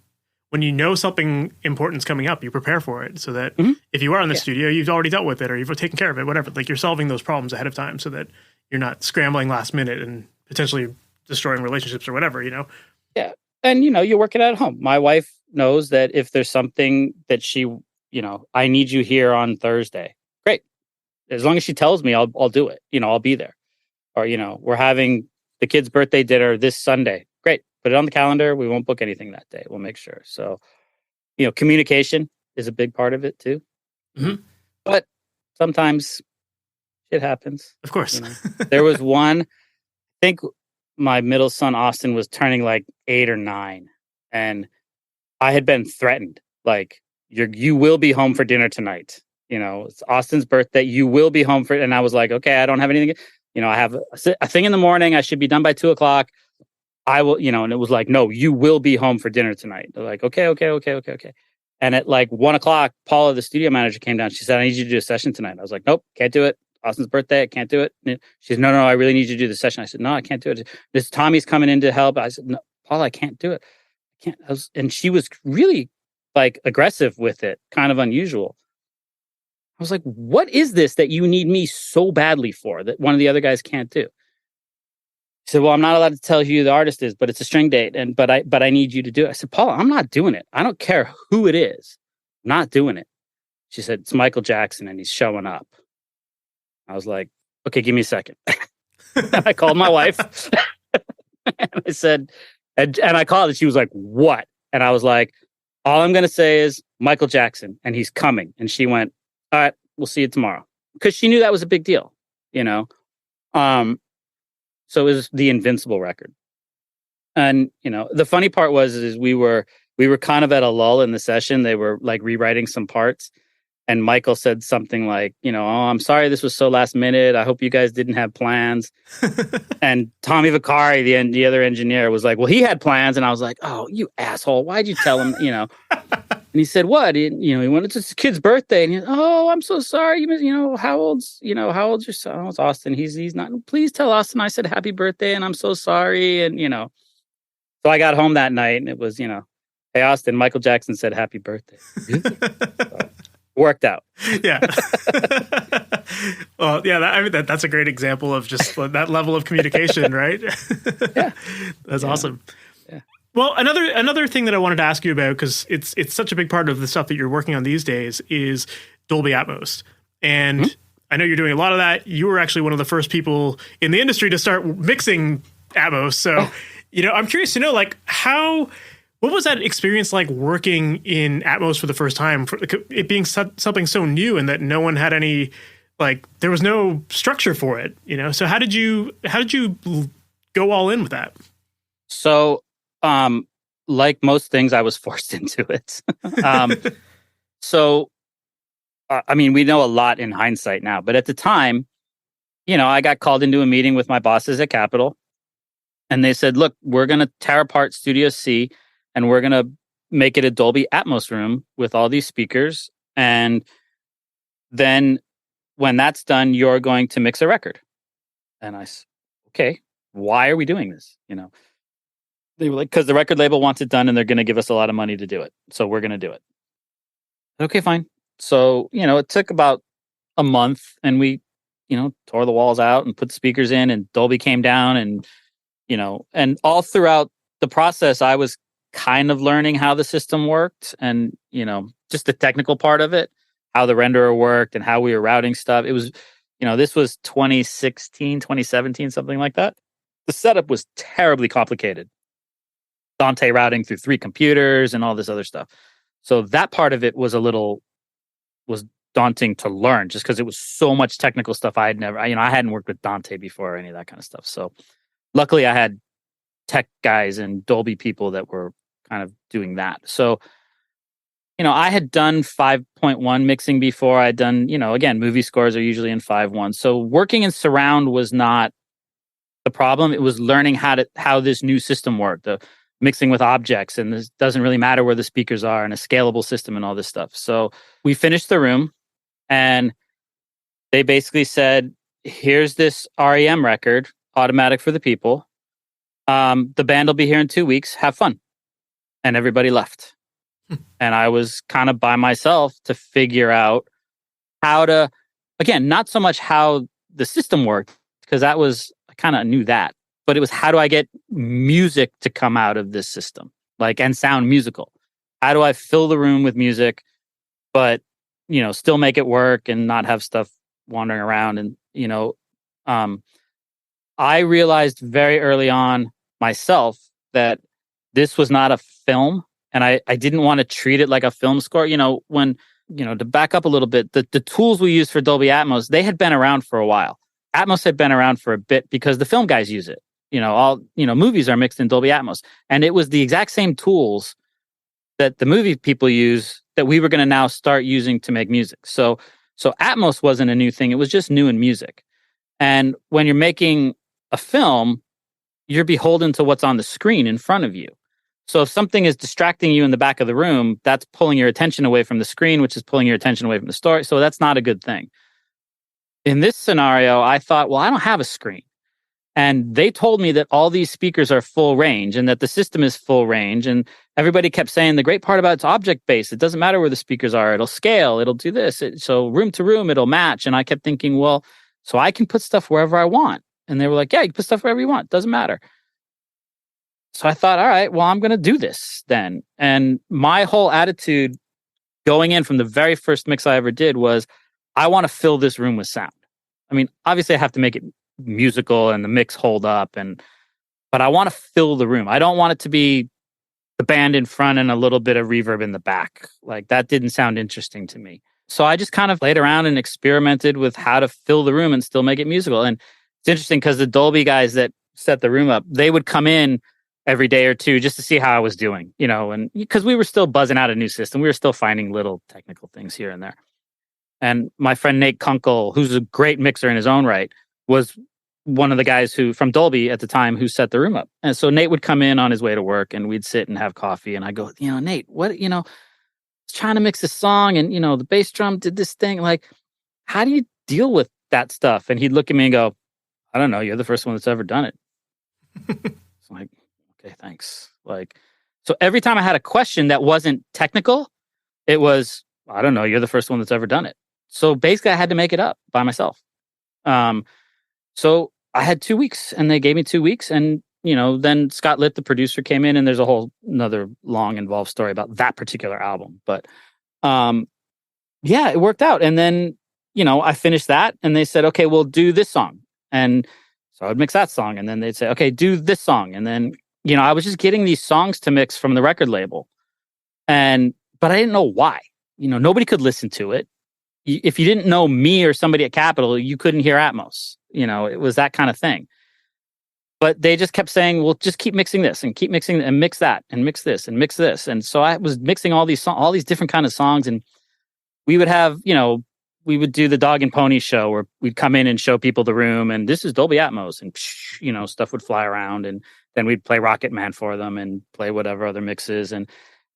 when you know something important's coming up, you prepare for it, so that if you are in the studio, you've already dealt with it or you've taken care of it, whatever. Like you're solving those problems ahead of time so that you're not scrambling last minute and potentially destroying relationships or whatever, Yeah. And, you work it at home. My wife knows that if there's something that she, I need you here on Thursday. Great. As long as she tells me, I'll do it. I'll be there. Or, we're having the kid's birthday dinner this Sunday. Great. Put it on the calendar. We won't book anything that day. We'll make sure. So, communication is a big part of it too. Mm-hmm. But sometimes shit happens. Of course. There was one, I think my middle son, Austin, was turning like 8 or 9. And I had been threatened. Like, you will be home for dinner tonight. It's Austin's birthday. You will be home for it. And I was like, okay, I don't have anything. I have a thing in the morning. I should be done by 2:00. I will, and it was like, no, you will be home for dinner tonight. They're like, okay. And at like 1:00, Paula, the studio manager, came down. She said, I need you to do a session tonight. I was like, nope, can't do it. Austin's birthday, I can't do it. She said, no, I really need you to do the session. I said, no, I can't do it. This Tommy's coming in to help. I said, no, Paula, I can't do it. I can't. And she was really like aggressive with it, kind of unusual. I was like, what is this that you need me so badly for that one of the other guys can't do? She said, well, I'm not allowed to tell you who the artist is, but it's a string date. But I need you to do it. I said, Paula, I'm not doing it. I don't care who it is. I'm not doing it. She said, it's Michael Jackson and he's showing up. I was like, okay, give me a second. And I called my wife and I said, and I called and she was like, what? And I was like, all I'm going to say is Michael Jackson and he's coming. And she went, all right, we'll see you tomorrow. Because she knew that was a big deal, you know? So it was the Invincible record. And, you know, the funny part is we were kind of at a lull in the session. They were like rewriting some parts. And Michael said something like, you know, oh, I'm sorry this was so last minute. I hope you guys didn't have plans. And Tommy Vicari, the other engineer, was like, well, he had plans. And I was like, oh, you asshole. Why'd you tell him, you know? And he said, what? He wanted his kid's birthday. And he said, oh, I'm so sorry. How old's your son? Oh, it's Austin. He's not. Please tell Austin I said happy birthday and I'm so sorry. And, you know, so I got home that night and it was, you know, hey, Austin, Michael Jackson said happy birthday. So, worked out. Yeah. Well, yeah, that's a great example of just that level of communication, right? Yeah. That's awesome. Yeah. Well, another thing that I wanted to ask you about, because it's such a big part of the stuff that you're working on these days, is Dolby Atmos. And I know you're doing a lot of that. You were actually one of the first people in the industry to start mixing Atmos. So, you know, I'm curious to know, like, what was that experience like working in Atmos for the first time, for it being something so new and that no one had any, like, there was no structure for it, you know? So how did you go all in with that? So, like most things, I was forced into it. I mean, we know a lot in hindsight now, but at the time, you know, I got called into a meeting with my bosses at Capitol and they said, look, we're going to tear apart Studio C and we're going to make it a Dolby Atmos room with all these speakers. And then when that's done, you're going to mix a record. And I said, okay, why are we doing this? You know, they were like, because the record label wants it done and they're going to give us a lot of money to do it. So we're going to do it. Okay, fine. So, you know, it took about a month and we, you know, tore the walls out and put speakers in and Dolby came down and, you know, and all throughout the process, I was kind of learning how the system worked and, you know, just the technical part of it, how the renderer worked and how we were routing stuff. It was, you know, this was 2016, 2017, something like that. The setup was terribly complicated. Dante routing through 3 computers and all this other stuff. So that part of it was daunting to learn just because it was so much technical stuff I hadn't worked with Dante before or any of that kind of stuff. So luckily I had tech guys and Dolby people that were kind of doing that. So, you know, I had done 5.1 mixing before. I'd done, you know, again, movie scores are usually in 5.1. So working in surround was not the problem. It was learning how this new system worked, the mixing with objects, and this doesn't really matter where the speakers are, and a scalable system and all this stuff. So we finished the room and they basically said, here's this REM record, automatic for the people. The band will be here in 2 weeks. Have fun. And everybody left. And I was kind of by myself to figure out how to, again, not so much how the system worked, because I kind of knew that, but it was how do I get music to come out of this system, like, and sound musical? How do I fill the room with music, but, you know, still make it work and not have stuff wandering around? And, you know, I realized very early on myself that this was not a film, and I didn't want to treat it like a film score. You know, to back up a little bit, the tools we use for Dolby Atmos, they had been around for a while. Atmos had been around for a bit because the film guys use it. You know, movies are mixed in Dolby Atmos, and it was the exact same tools that the movie people use that we were going to now start using to make music. So Atmos wasn't a new thing. It was just new in music. And when you're making a film, you're beholden to what's on the screen in front of you. So if something is distracting you in the back of the room, that's pulling your attention away from the screen, which is pulling your attention away from the story. So that's not a good thing. In this scenario, I thought, well, I don't have a screen. And they told me that all these speakers are full range and that the system is full range. And everybody kept saying the great part about it's object-based. It doesn't matter where the speakers are. It'll scale. It'll do this. So room to room, it'll match. And I kept thinking, well, so I can put stuff wherever I want. And they were like, yeah, you can put stuff wherever you want. Doesn't matter. So I thought, all right, well, I'm going to do this then. And my whole attitude going in from the very first mix I ever did was, I want to fill this room with sound. I mean, obviously I have to make it musical and the mix hold up, but I want to fill the room. I don't want it to be the band in front and a little bit of reverb in the back. Like, that didn't sound interesting to me. So I just kind of played around and experimented with how to fill the room and still make it musical. And it's interesting because the Dolby guys that set the room up, they would come in every day or two just to see how I was doing, and because we were still buzzing out a new system, we were still finding little technical things here and there. And my friend Nate Kunkel, who's a great mixer in his own right, was one of the guys from Dolby at the time who set the room up. And so Nate would come in on his way to work and we'd sit and have coffee. And I go, Nate, what, trying to mix this song and, the bass drum did this thing. Like, how do you deal with that stuff? And he'd look at me and go, I don't know. You're the first one that's ever done it. So I'm like, okay, thanks. Like, so every time I had a question that wasn't technical, it was, I don't know. You're the first one that's ever done it. So basically I had to make it up by myself. So I had 2 weeks and they gave me 2 weeks. And, then Scott Litt, the producer, came in and there's a whole another long involved story about that particular album. But yeah, it worked out. And then, I finished that and they said, okay, we'll do this song. And so I would mix that song. And then they'd say, okay, do this song. And then, I was just getting these songs to mix from the record label. But I didn't know why. Nobody could listen to it. If you didn't know me or somebody at Capitol, you couldn't hear Atmos. It was that kind of thing. But they just kept saying, well, just keep mixing this and keep mixing and mix that and mix this and mix this. And so I was mixing all these different kind of songs. And we would have, we would do the Dog and Pony show where we'd come in and show people the room and this is Dolby Atmos and, stuff would fly around. And then we'd play Rocket Man for them and play whatever other mixes. And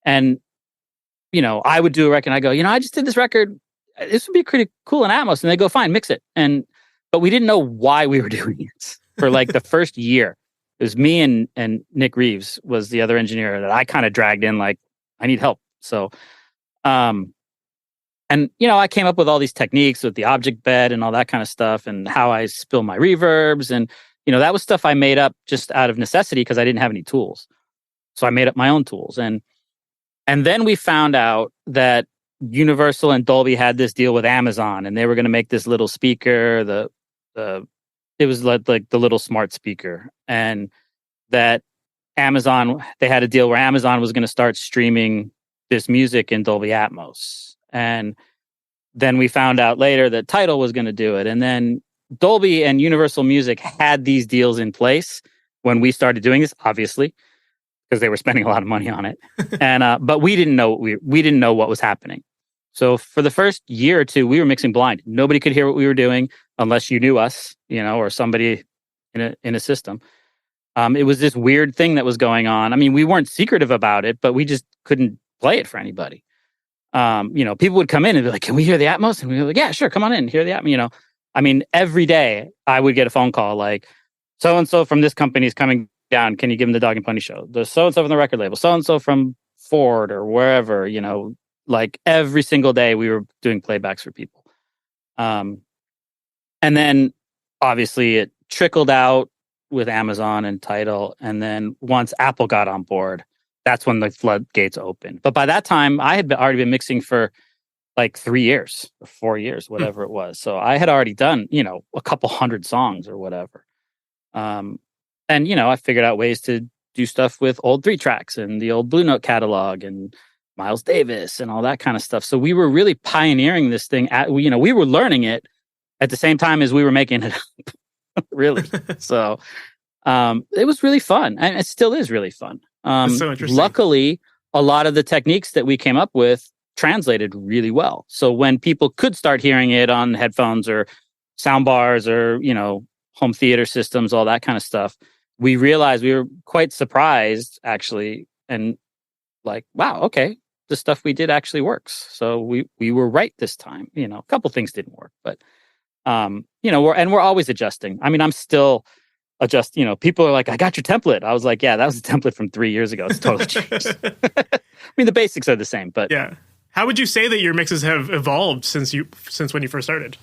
I would do a record and I go, I just did this record. This would be pretty cool in Atmos. And they go, fine, mix it. But we didn't know why we were doing it for like the first year. It was me and Nick Reeves was the other engineer that I kind of dragged in, like, I need help. So, I came up with all these techniques with the object bed and all that kind of stuff and how I spill my reverbs. And, that was stuff I made up just out of necessity because I didn't have any tools. So I made up my own tools. And then we found out that Universal and Dolby had this deal with Amazon, and they were going to make this little speaker. It was like the little smart speaker, and that Amazon, they had a deal where Amazon was going to start streaming this music in Dolby Atmos. And then we found out later that Tidal was going to do it, and then Dolby and Universal Music had these deals in place when we started doing this, obviously, because they were spending a lot of money on it. And but we didn't know we didn't know what was happening. So for the first year or two, we were mixing blind. Nobody could hear what we were doing unless you knew us, or somebody in a system. It was this weird thing that was going on. I mean, we weren't secretive about it, but we just couldn't play it for anybody. People would come in and be like, "Can we hear the Atmos?" And we were like, "Yeah, sure, come on in, hear the Atmos." I mean, every day I would get a phone call like, "So and so from this company is coming down. Can you give them the Dog and Pony show? The so and so from the record label, so and so from Ford or wherever." Like every single day we were doing playbacks for people. And then obviously it trickled out with Amazon and Tidal. And then once Apple got on board, that's when the floodgates opened. But by that time I had already been mixing for like 3 years or 4 years, whatever it was. So I had already done, a couple hundred songs or whatever. And, I figured out ways to do stuff with old 3-tracks and the old Blue Note catalog and Miles Davis and all that kind of stuff. So we were really pioneering this thing. We were learning it at the same time as we were making it up, really. So it was really fun. And it still is really fun. That's so interesting. Luckily, a lot of the techniques that we came up with translated really well. So when people could start hearing it on headphones or sound bars or, home theater systems, all that kind of stuff, we realized we were quite surprised, actually, and like, wow, okay, the stuff we did actually works. So we were right this time. A couple things didn't work, but we're always adjusting. I mean, I'm still adjusting. People are like, I got your template. I was like, yeah, that was a template from 3 years ago. It's totally changed. I mean, the basics are the same, but yeah. How would you say that your mixes have evolved since when you first started?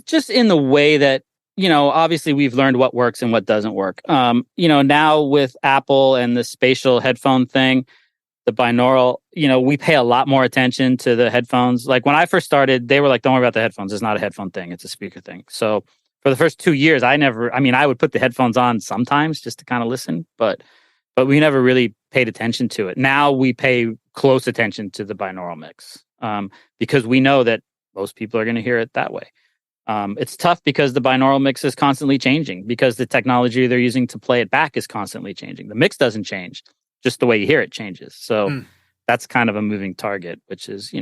Just in the way that, obviously we've learned what works and what doesn't work. Now with Apple and the spatial headphone thing, the binaural, we pay a lot more attention to the headphones. Like when I first started, they were like, don't worry about the headphones. It's not a headphone thing. It's a speaker thing. So for the first 2 years, I would put the headphones on sometimes just to kind of listen, but we never really paid attention to it. Now we pay close attention to the binaural mix because we know that most people are going to hear it that way. It's tough because the binaural mix is constantly changing because the technology they're using to play it back is constantly changing. The mix doesn't change, just the way you hear it changes. So that's kind of a moving target, which is,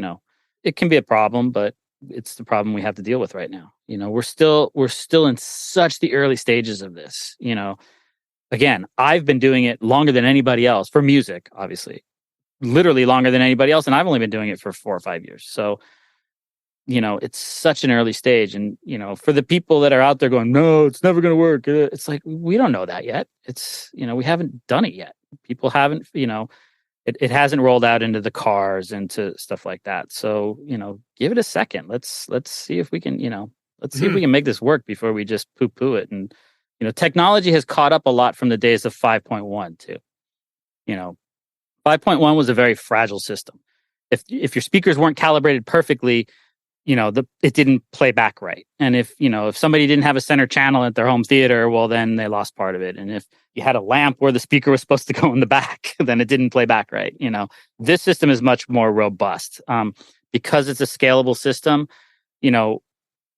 it can be a problem, but it's the problem we have to deal with right now. We're still in such the early stages of this. Again, I've been doing it longer than anybody else for music, obviously, literally longer than anybody else, and I've only been doing it for 4 or 5 years. So it's such an early stage. And, for the people that are out there going, no, it's never going to work. It's like, we don't know that yet. It's, we haven't done it yet. People haven't, it hasn't rolled out into the cars and to stuff like that. So, give it a second. Let's see if we can, let's see if we can make this work before we just poo-poo it. And, technology has caught up a lot from the days of 5.1 too. 5.1 was a very fragile system. If your speakers weren't calibrated perfectly, it didn't play back right. And if somebody didn't have a center channel at their home theater, well, then they lost part of it. And if you had a lamp where the speaker was supposed to go in the back, then it didn't play back right. This system is much more robust because it's a scalable system.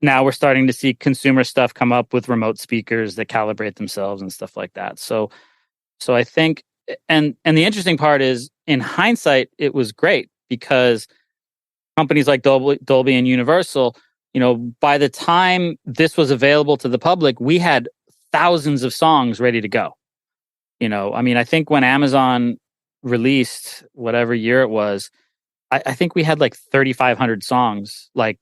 Now we're starting to see consumer stuff come up with remote speakers that calibrate themselves and stuff like that. So I think, and the interesting part is, in hindsight, it was great because companies like Dolby and Universal, by the time this was available to the public, we had thousands of songs ready to go. I think when Amazon released whatever year it was, I think we had like 3,500 songs like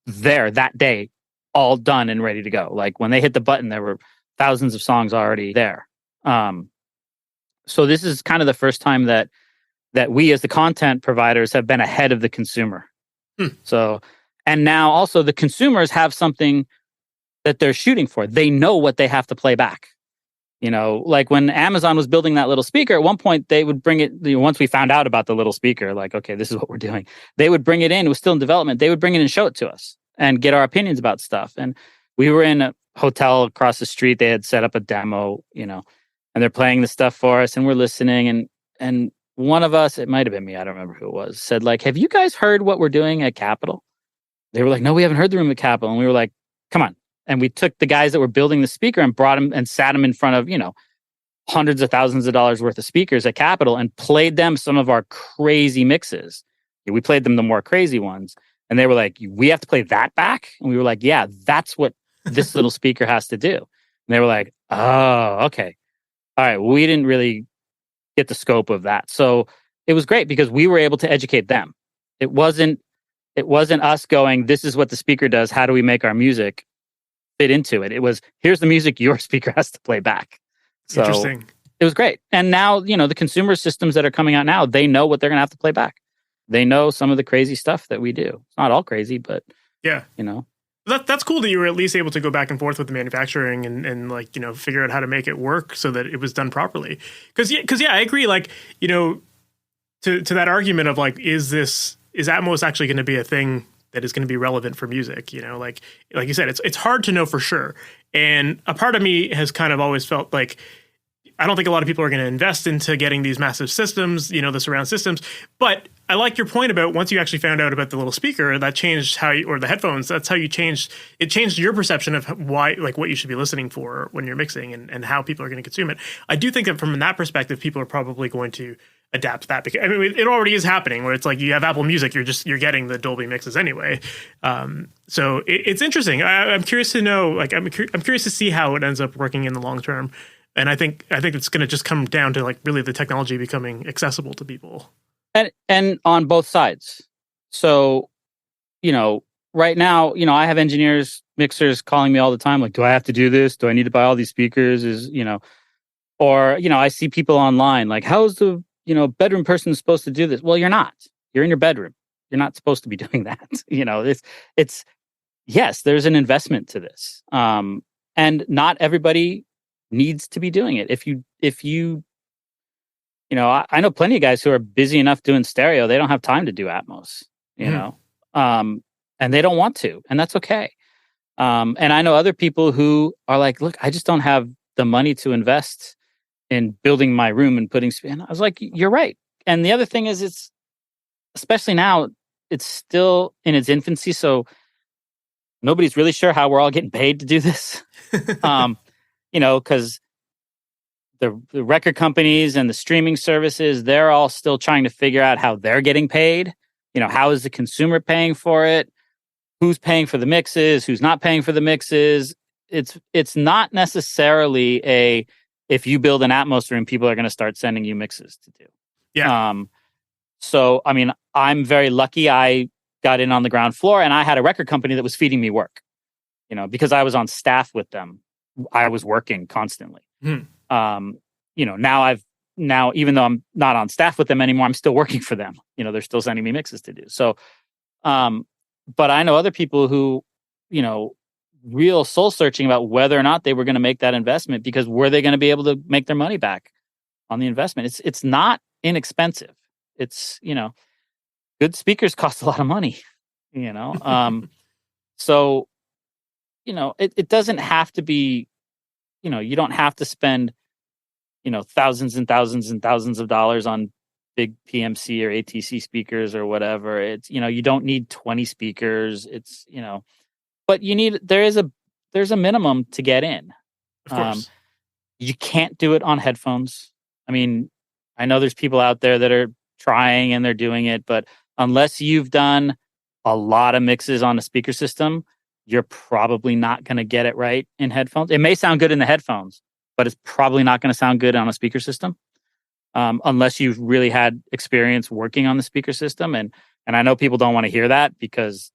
there that day, all done and ready to go. Like when they hit the button, there were thousands of songs already there. So this is kind of the first time that we as the content providers have been ahead of the consumer. So, and now also the consumers have something that they're shooting for. They know what they have to play back. Like when Amazon was building that little speaker, at one point they would bring it, once we found out about the little speaker, like, okay, this is what we're doing. They would bring it in. It was still in development. They would bring it and show it to us and get our opinions about stuff. And we were in a hotel across the street. They had set up a demo, and they're playing the stuff for us and we're listening. And one of us, it might have been me, I don't remember who it was, said like, have you guys heard what we're doing at Capitol? They were like, no, we haven't heard the room at Capitol. And we were like, come on. And we took the guys that were building the speaker and brought them and sat them in front of, hundreds of thousands of dollars worth of speakers at Capitol and played them some of our crazy mixes. We played them the more crazy ones. And they were like, we have to play that back? And we were like, yeah, that's what this little speaker has to do. And they were like, oh, okay. All right. Well, we didn't really get the scope of that. So it was great because we were able to educate them. It wasn't us going, this is what the speaker does. How do we make our music fit into it? It was, here's the music your speaker has to play back. So Interesting. It was great. And now, the consumer systems that are coming out now, they know what they're going to have to play back. They know some of the crazy stuff that we do. It's not all crazy, but yeah, That's cool that you were at least able to go back and forth with the manufacturing and like, figure out how to make it work so that it was done properly. Because I agree. Like, to that argument of like, is Atmos actually going to be a thing that is going to be relevant for music? Like you said, it's hard to know for sure. And a part of me has kind of always felt like, I don't think a lot of people are going to invest into getting these massive systems, the surround systems. But I like your point about once you actually found out about the little speaker, that changed or the headphones, that's how it changed your perception of why, like what you should be listening for when you're mixing and how people are going to consume it. I do think that from that perspective, people are probably going to adapt that because it already is happening where it's like you have Apple Music, you're getting the Dolby mixes anyway. So it's interesting. I'm curious to know, like, I'm curious to see how it ends up working in the long term. And I think it's going to just come down to like really the technology becoming accessible to people. And on both sides. So, right now, I have engineers, mixers calling me all the time. Like, do I have to do this? Do I need to buy all these speakers? Or, I see people online like, how's the, bedroom person supposed to do this? Well, you're not. You're in your bedroom. You're not supposed to be doing that. It's yes, there's an investment to this. And not everybody needs to be doing it. If you I know plenty of guys who are busy enough doing stereo. They don't have time to do Atmos, and they don't want to, and that's okay. And I know other people who are like, look, I just don't have the money to invest in building my room and putting. And I was like, you're right. And the other thing is, it's especially now, it's still in its infancy, so nobody's really sure how we're all getting paid to do this. Because the record companies and the streaming services, they're all still trying to figure out how they're getting paid. How is the consumer paying for it? Who's paying for the mixes? Who's not paying for the mixes? It's not necessarily if you build an Atmos room, people are going to start sending you mixes to do. Yeah. So, I mean, I'm very lucky I got in on the ground floor, and I had a record company that was feeding me work, because I was on staff with them. I was working constantly. Now even though I'm not on staff with them anymore, I'm still working for them. They're still sending me mixes to do. So, but I know other people who, real soul searching about whether or not they were going to make that investment, because were they going to be able to make their money back on the investment? It's not inexpensive. It's, good speakers cost a lot of money, so, it doesn't have to be, you don't have to spend, thousands and thousands and thousands of dollars on big PMC or ATC speakers or whatever. It's, you don't need 20 speakers. It's, but there's a minimum to get in. Of course. You can't do it on headphones. I mean, I know there's people out there that are trying and they're doing it, but unless you've done a lot of mixes on a speaker system, you're probably not going to get it right in headphones. It may sound good in the headphones, but it's probably not going to sound good on a speaker system, unless you've really had experience working on the speaker system. And I know people don't want to hear that because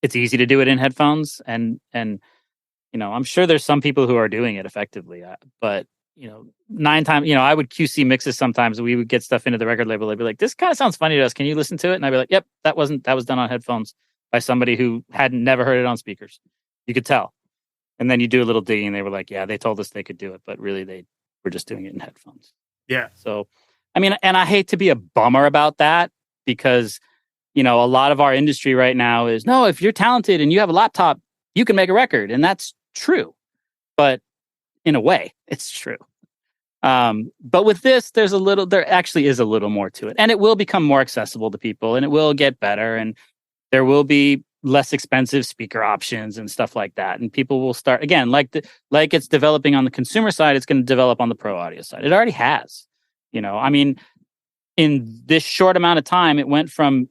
it's easy to do it in headphones. And I'm sure there's some people who are doing it effectively, but 9 times, I would QC mixes sometimes. We would get stuff into the record label. They'd be like, this kind of sounds funny to us. Can you listen to it? And I'd be like, yep, that was done on headphones by somebody who hadn't never heard it on speakers. You could tell. And then you do a little digging and they were like, yeah, they told us they could do it, but really they were just doing it in headphones. Yeah. So, I mean, and I hate to be a bummer about that because, a lot of our industry right now is, no, if you're talented and you have a laptop, you can make a record. And that's true. But in a way, it's true. But with this, there actually is a little more to it, and it will become more accessible to people, and it will get better, and there will be less expensive speaker options and stuff like that. And people will start again, like it's developing on the consumer side, it's going to develop on the pro audio side. It already has, I mean, in this short amount of time, it went from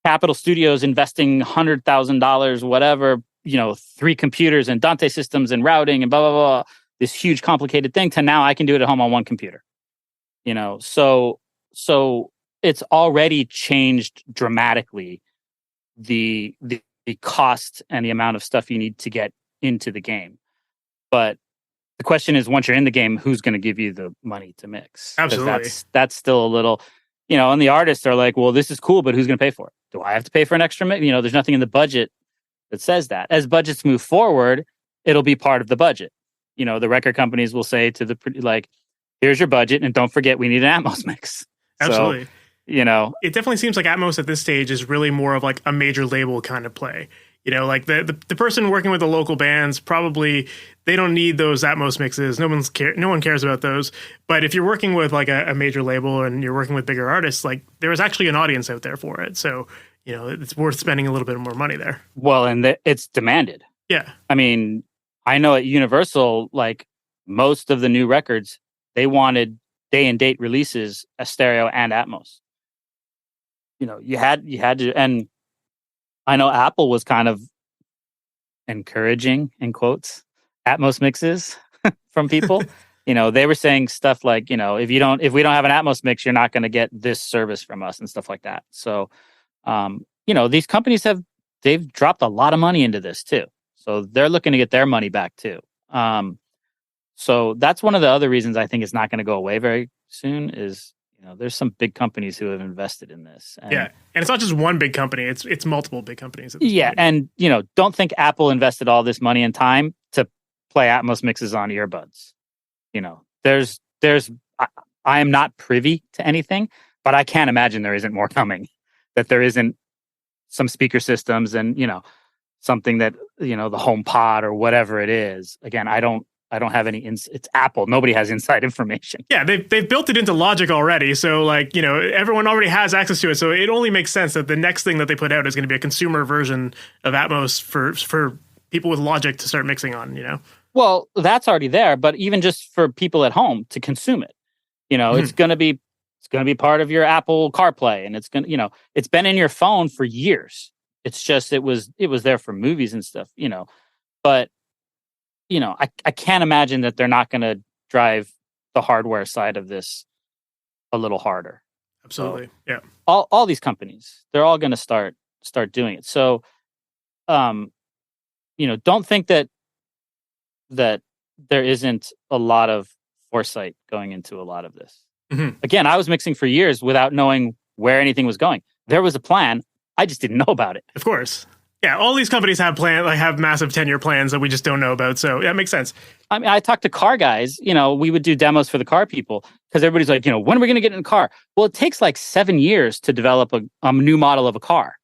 Capitol Studios investing $100,000, whatever, 3 computers and Dante systems and routing and blah, blah, blah, this huge complicated thing to now I can do it at home on one computer, so it's already changed dramatically the cost and the amount of stuff you need to get into the game. But the question is, once you're in the game, who's going to give you the money to mix? Absolutely. That's still a little, and the artists are like, well, this is cool, but who's going to pay for it? Do I have to pay for an extra mix? There's nothing in the budget that says that. As budgets move forward, it'll be part of the budget. The record companies will say to the here's your budget, and don't forget we need an Atmos mix. Absolutely. So, it definitely seems like Atmos at this stage is really more of like a major label kind of play. Like the person working with the local bands, probably they don't need those Atmos mixes. No one cares about those. But if you're working with like a major label and you're working with bigger artists, like there is actually an audience out there for it. So, it's worth spending a little bit more money there. Well, and it's demanded. Yeah. I mean, I know at Universal, like most of the new records, they wanted day and date releases as stereo and Atmos. You had to, and I know Apple was kind of encouraging, in quotes, Atmos mixes from people. They were saying stuff like, if we don't have an Atmos mix, you're not going to get this service from us and stuff like that. So, these companies they've dropped a lot of money into this too. So they're looking to get their money back too. So that's one of the other reasons I think it's not going to go away very soon is, there's some big companies who have invested in this. And, and it's not just one big company; it's multiple big companies. At this point. And don't think Apple invested all this money and time to play Atmos mixes on earbuds. I am not privy to anything, but I can't imagine there isn't more coming. That there isn't some speaker systems and, something that, the home pod or whatever it is. Again, I don't have any, it's Apple. Nobody has inside information. Yeah, they've built it into Logic already. So everyone already has access to it. So it only makes sense that the next thing that they put out is going to be a consumer version of Atmos for people with Logic to start mixing on, Well, that's already there, but even just for people at home to consume it, it's going to be part of your Apple CarPlay, and it's been in your phone for years. It's just it was there for movies and stuff, but I can't imagine that they're not going to drive the hardware side of this a little harder. Absolutely. So, yeah. All these companies, they're all going to start doing it. So, don't think that there isn't a lot of foresight going into a lot of this. Mm-hmm. Again, I was mixing for years without knowing where anything was going. There was a plan. I just didn't know about it. Of course. Yeah, all these companies have have massive 10-year plans that we just don't know about. So that makes sense. I mean, I talked to car guys, we would do demos for the car people because everybody's like, when are we going to get in a car? Well, it takes like 7 years to develop a new model of a car.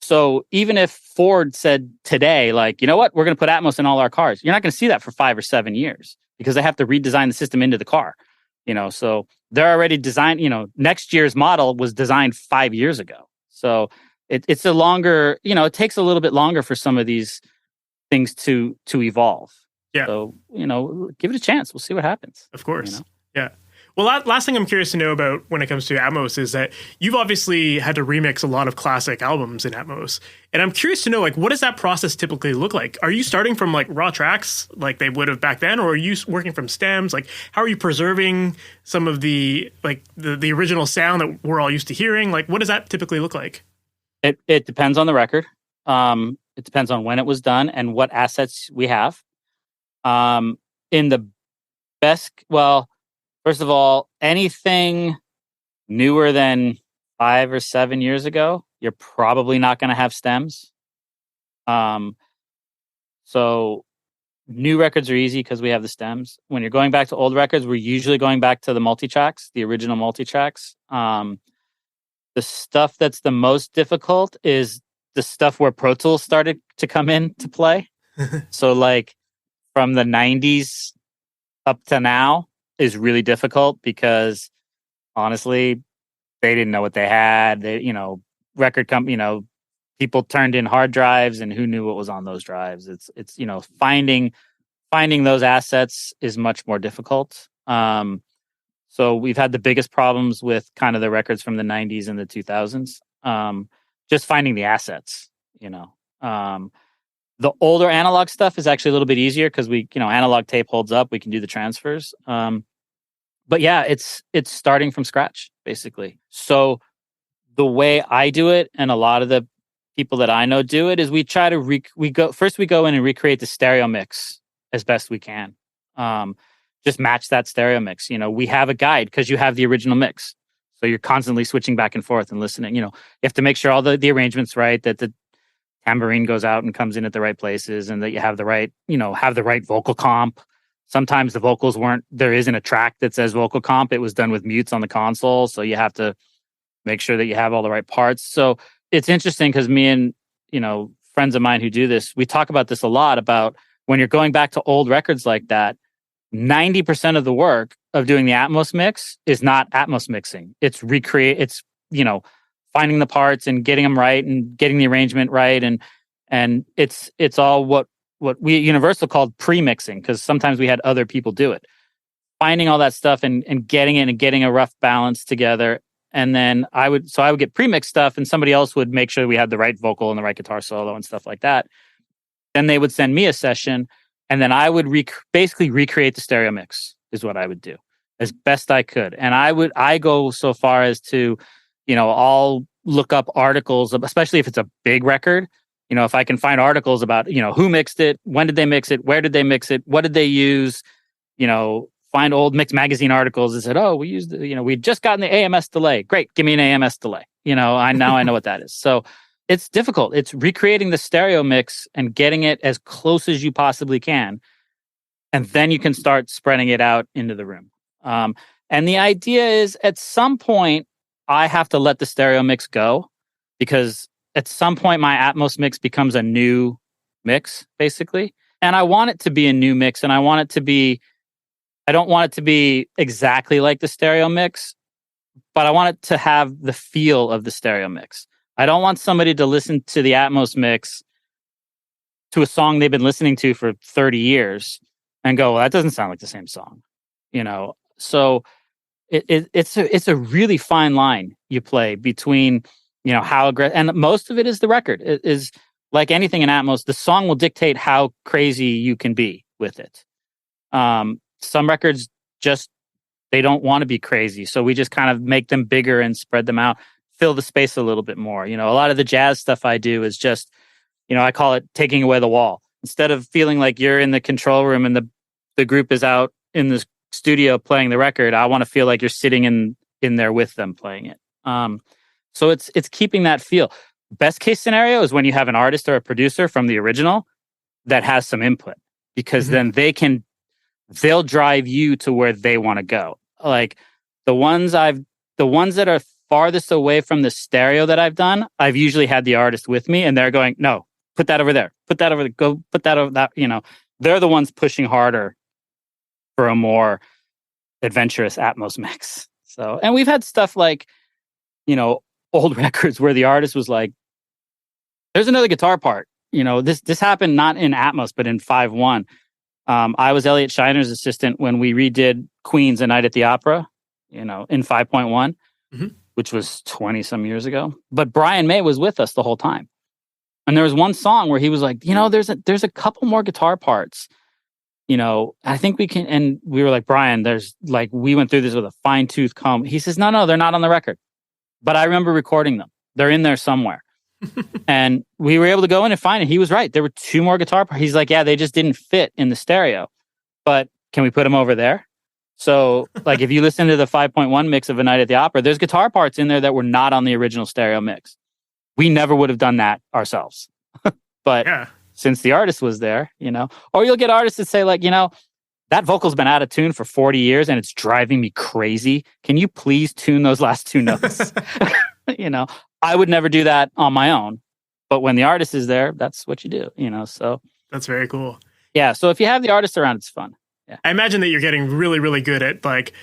So even if Ford said today, like, you know what, we're going to put Atmos in all our cars, you're not going to see that for 5 or 7 years because they have to redesign the system into the car, so they're already designed, next year's model was designed 5 years ago. So it's a longer, it takes a little bit longer for some of these things to evolve. Yeah. So, give it a chance. We'll see what happens. Of course. Yeah. Well, last thing I'm curious to know about when it comes to Atmos is that you've obviously had to remix a lot of classic albums in Atmos. And I'm curious to know, what does that process typically look like? Are you starting from raw tracks like they would have back then? Or are you working from stems? How are you preserving some of the the original sound that we're all used to hearing? What does that typically look like? It depends on the record. It depends on when it was done and what assets we have. In the best, first of all, anything newer than 5 or 7 years ago, you're probably not going to have stems. So new records are easy because we have the stems. When you're going back to old records, we're usually going back to the multi-tracks, the original multi-tracks. The stuff that's the most difficult is the stuff where Pro Tools started to come in to play. So from the 90s up to now is really difficult because honestly, they didn't know what they had. They, record company, people turned in hard drives and who knew what was on those drives. It's finding those assets is much more difficult. So we've had the biggest problems with kind of the records from the 90s and the 2000s. Just finding the assets, the older analog stuff is actually a little bit easier because we, analog tape holds up. We can do the transfers. But yeah, it's starting from scratch, basically. So the way I do it, and a lot of the people that I know do it, is we try to we go in and recreate the stereo mix as best we can. Just match that stereo mix. We have a guide because you have the original mix. So you're constantly switching back and forth and listening. You have to make sure all the arrangement's right, that the tambourine goes out and comes in at the right places, and that you have the right, have the right vocal comp. Sometimes the vocals there isn't a track that says vocal comp. It was done with mutes on the console. So you have to make sure that you have all the right parts. So it's interesting because me and, friends of mine who do this, we talk about this a lot about when you're going back to old records like that, 90% of the work of doing the Atmos mix is not Atmos mixing. It's finding the parts and getting them right and getting the arrangement right. And it's all what we at Universal called pre-mixing, because sometimes we had other people do it. Finding all that stuff and getting it and getting a rough balance together. And then I would get pre-mixed stuff and somebody else would make sure we had the right vocal and the right guitar solo and stuff like that. Then they would send me a session and then I would basically recreate the stereo mix is what I would do as best I could. And I go so far as to, I'll look up articles, especially if it's a big record. If I can find articles about, who mixed it, when did they mix it, where did they mix it, what did they use, find old Mix Magazine articles that said, oh, we used, we'd just gotten the AMS delay. Great, give me an AMS delay. I know what that is. So it's difficult. It's recreating the stereo mix and getting it as close as you possibly can. And then you can start spreading it out into the room. And the idea is at some point, I have to let the stereo mix go because at some point my Atmos mix becomes a new mix, basically. And I want it to be a new mix, and I don't want it to be exactly like the stereo mix, but I want it to have the feel of the stereo mix. I don't want somebody to listen to the Atmos mix to a song they've been listening to for 30 years and go, well, that doesn't sound like the same song, So it's a really fine line you play between, how aggressive, and most of it is the record. It is like anything in Atmos, the song will dictate how crazy you can be with it. Some records they don't want to be crazy. So we just kind of make them bigger and spread them out, fill the space a little bit more. A lot of the jazz stuff I do is just, I call it taking away the wall. Instead of feeling like you're in the control room and the group is out in the studio playing the record, I want to feel like you're sitting in there with them playing it. So it's keeping that feel. Best case scenario is when you have an artist or a producer from the original that has some input, because then they'll drive you to where they want to go. Like the ones that are farthest away from the stereo that I've done, I've usually had the artist with me and they're going, no, put that over there, put that over there, go put that over that, they're the ones pushing harder for a more adventurous Atmos mix. So, and we've had stuff like, old records where the artist was like, there's another guitar part. This happened not in Atmos, but in 5.1. I was Elliot Shiner's assistant when we redid Queen's A Night at the Opera, in 5.1, which was 20 some years ago. But Brian May was with us the whole time. And there was one song where he was like, there's a couple more guitar parts. I think we can. And we were like, Brian, we went through this with a fine tooth comb. He says, no, they're not on the record. But I remember recording them. They're in there somewhere. And we were able to go in and find it. He was right. There were two more guitar parts. He's like, yeah, they just didn't fit in the stereo. But can we put them over there? So, like, if you listen to the 5.1 mix of A Night at the Opera, there's guitar parts in there that were not on the original stereo mix. We never would have done that ourselves. But since the artist was there, or you'll get artists that say, like, that vocal's been out of tune for 40 years and it's driving me crazy. Can you please tune those last two notes? I would never do that on my own. But when the artist is there, that's what you do, so. That's very cool. Yeah. So if you have the artist around, it's fun. Yeah. I imagine that you're getting really, really good at like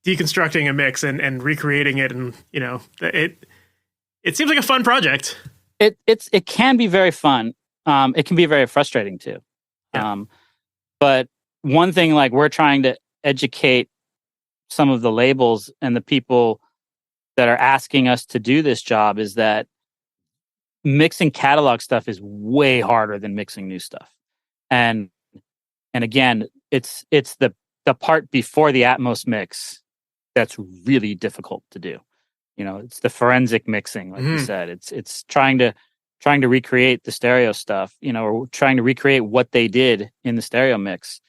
deconstructing a mix and recreating it. And, it seems like a fun project. It can be very fun. It can be very frustrating too. Yeah. But one thing, like, we're trying to educate some of the labels and the people that are asking us to do this job is that mixing catalog stuff is way harder than mixing new stuff. And again, it's the part before the Atmos mix that's really difficult to do. It's the forensic mixing, like you said. It's trying to recreate the stereo stuff, or trying to recreate what they did in the stereo mix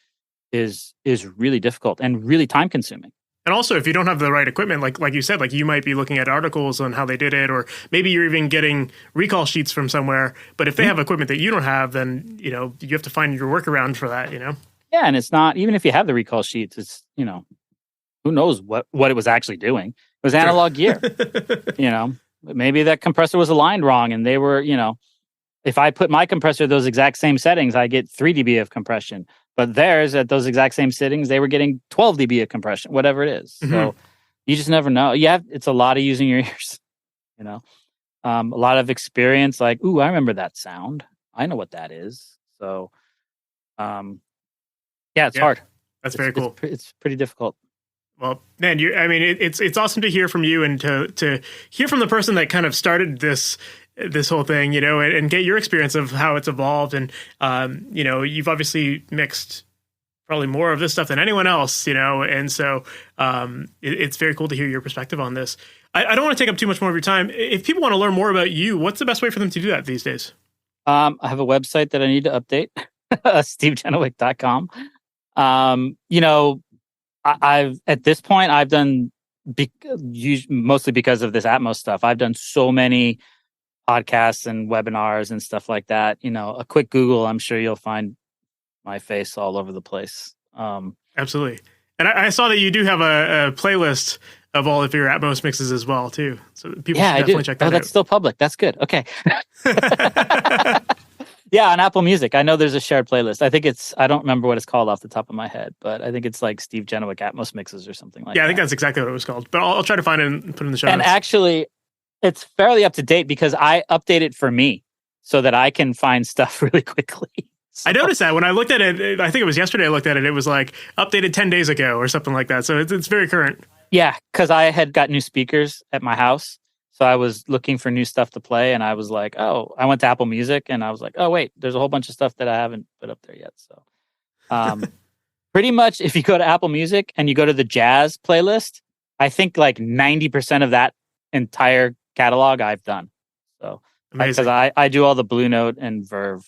is really difficult and really time consuming. And also, if you don't have the right equipment, like you said, like you might be looking at articles on how they did it, or maybe you're even getting recall sheets from somewhere. But if they have equipment that you don't have, then, you have to find your workaround for that, Yeah, and it's not, even if you have the recall sheets, it's, who knows what it was actually doing. It was analog gear, Maybe that compressor was aligned wrong and they were, if I put my compressor those exact same settings, I get 3 dB of compression. But theirs, at those exact same settings, they were getting 12 dB of compression, whatever it is. So you just never know. It's a lot of using your ears, a lot of experience. Like, ooh, I remember that sound. I know what that is. So, it's hard. That's very cool. It's pretty difficult. Well, man, it's awesome to hear from you and to hear from the person that kind of started this whole thing, and get your experience of how it's evolved. And, you've obviously mixed probably more of this stuff than anyone else, and so it's very cool to hear your perspective on this. I don't want to take up too much more of your time. If people want to learn more about you, what's the best way for them to do that these days? I have a website that I need to update, stevegenewick.com. I've at this point, I've done mostly because of this Atmos stuff. I've done so many podcasts and webinars and stuff like that. A quick Google, I'm sure you'll find my face all over the place. Absolutely. And I saw that you do have a playlist of all of your Atmos mixes as well, too. So people should definitely check that out. That's still public. That's good. Okay. Yeah, on Apple Music. I know there's a shared playlist. I think I don't remember what it's called off the top of my head, but I think it's like Steve Genewick Atmos mixes or something like that. Yeah, I think that's exactly what it was called. But I'll try to find it and put it in the show notes. And actually, it's fairly up to date because I update it for me so that I can find stuff really quickly. So. I noticed that when I looked at it, I think it was yesterday I looked at it, it was like updated 10 days ago or something like that. So it's very current. Yeah, because I had got new speakers at my house. So I was looking for new stuff to play and I was like, oh, I went to Apple Music and I was like, oh, wait, there's a whole bunch of stuff that I haven't put up there yet. So pretty much if you go to Apple Music and you go to the jazz playlist, I think like 90% of that entire catalog I've done. So because I do all the Blue Note and Verve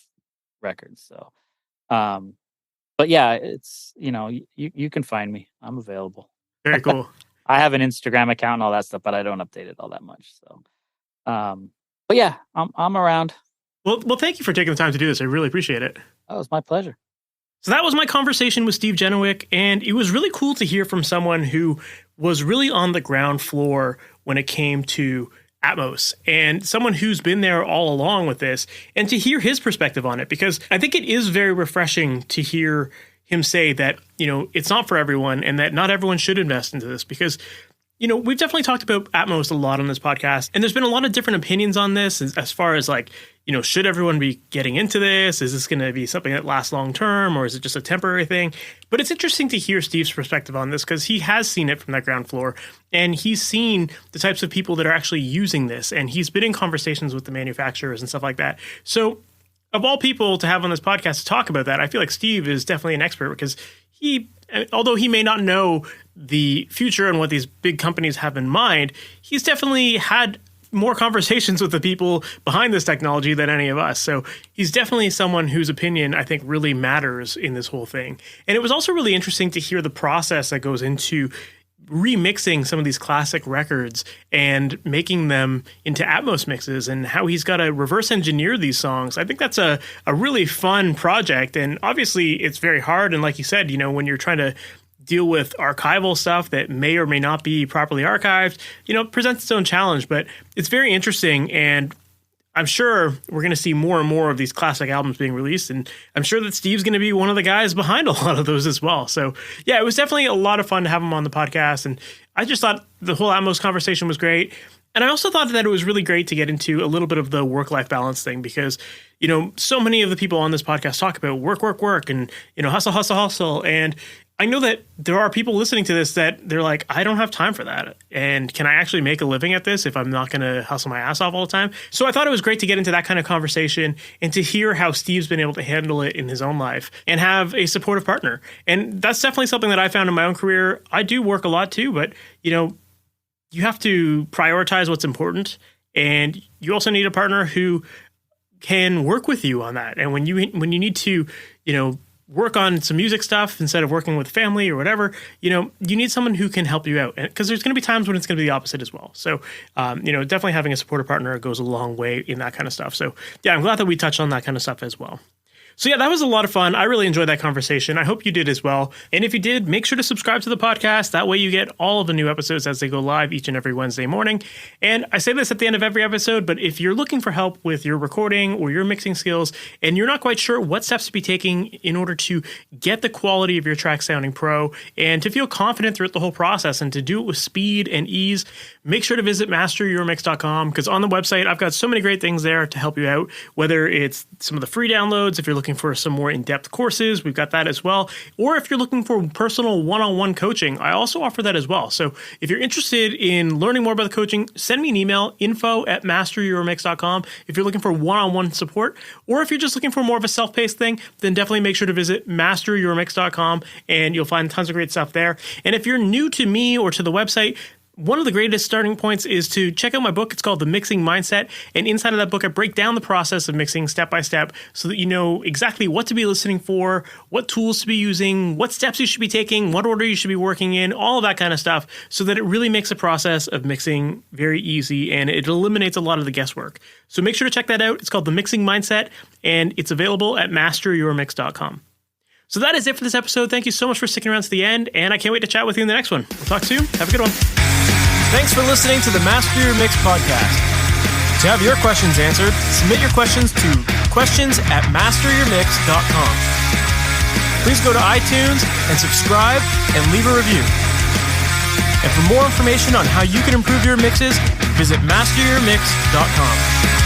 records. So, but yeah, it's, you can find me. I'm available. Very cool. I have an Instagram account and all that stuff, but I don't update it all that much. So, but yeah, I'm around. Well, thank you for taking the time to do this. I really appreciate it. Oh, it was my pleasure. So that was my conversation with Steve Genewick, and it was really cool to hear from someone who was really on the ground floor when it came to Atmos, and someone who's been there all along with this, and to hear his perspective on it, because I think it is very refreshing to hear him say that, it's not for everyone and that not everyone should invest into this because, we've definitely talked about Atmos a lot on this podcast, and there's been a lot of different opinions on this as far as like, should everyone be getting into this? Is this going to be something that lasts long term, or is it just a temporary thing? But it's interesting to hear Steve's perspective on this because he has seen it from that ground floor, and he's seen the types of people that are actually using this, and he's been in conversations with the manufacturers and stuff like that. So of all people to have on this podcast to talk about that, I feel like Steve is definitely an expert because although he may not know the future and what these big companies have in mind, he's definitely had more conversations with the people behind this technology than any of us. So he's definitely someone whose opinion I think really matters in this whole thing. And it was also really interesting to hear the process that goes into remixing some of these classic records and making them into Atmos mixes and how he's got to reverse engineer these songs. I think that's a really fun project. And obviously it's very hard. And like you said, when you're trying to deal with archival stuff that may or may not be properly archived, it presents its own challenge, but it's very interesting. And I'm sure we're going to see more and more of these classic albums being released. And I'm sure that Steve's going to be one of the guys behind a lot of those as well. So yeah, it was definitely a lot of fun to have him on the podcast. And I just thought the whole Atmos conversation was great. And I also thought that it was really great to get into a little bit of the work-life balance thing because, so many of the people on this podcast talk about work, and, hustle. And I know that there are people listening to this that they're like, I don't have time for that. And can I actually make a living at this if I'm not going to hustle my ass off all the time? So I thought it was great to get into that kind of conversation and to hear how Steve's been able to handle it in his own life and have a supportive partner. And that's definitely something that I found in my own career. I do work a lot too, but, you have to prioritize what's important. And you also need a partner who can work with you on that. And when you need to, work on some music stuff instead of working with family or whatever, you need someone who can help you out. Because there's going to be times when it's going to be the opposite as well. So, definitely having a supportive partner goes a long way in that kind of stuff. So, yeah, I'm glad that we touched on that kind of stuff as well. So yeah, that was a lot of fun. I really enjoyed that conversation. I hope you did as well. And if you did, make sure to subscribe to the podcast. That way you get all of the new episodes as they go live each and every Wednesday morning. And I say this at the end of every episode, but if you're looking for help with your recording or your mixing skills, and you're not quite sure what steps to be taking in order to get the quality of your track sounding pro and to feel confident throughout the whole process and to do it with speed and ease, make sure to visit MasterYourMix.com because on the website, I've got so many great things there to help you out, whether it's some of the free downloads, if you're looking for some more in-depth courses, we've got that as well. Or if you're looking for personal one-on-one coaching, I also offer that as well. So if you're interested in learning more about the coaching, send me an email, info@masteryourmix.com if you're looking for one-on-one support. Or if you're just looking for more of a self-paced thing, then definitely make sure to visit masteryourmix.com and you'll find tons of great stuff there. And if you're new to me or to the website, one of the greatest starting points is to check out my book. It's called The Mixing Mindset. And inside of that book, I break down the process of mixing step by step so that you know exactly what to be listening for, what tools to be using, what steps you should be taking, what order you should be working in, all of that kind of stuff so that it really makes the process of mixing very easy and it eliminates a lot of the guesswork. So make sure to check that out. It's called The Mixing Mindset and it's available at masteryourmix.com. So that is it for this episode. Thank you so much for sticking around to the end, and I can't wait to chat with you in the next one. We'll talk soon. Have a good one. Thanks for listening to the Master Your Mix podcast. To have your questions answered, submit your questions to questions@masteryourmix.com. Please go to iTunes and subscribe and leave a review. And for more information on how you can improve your mixes, visit masteryourmix.com.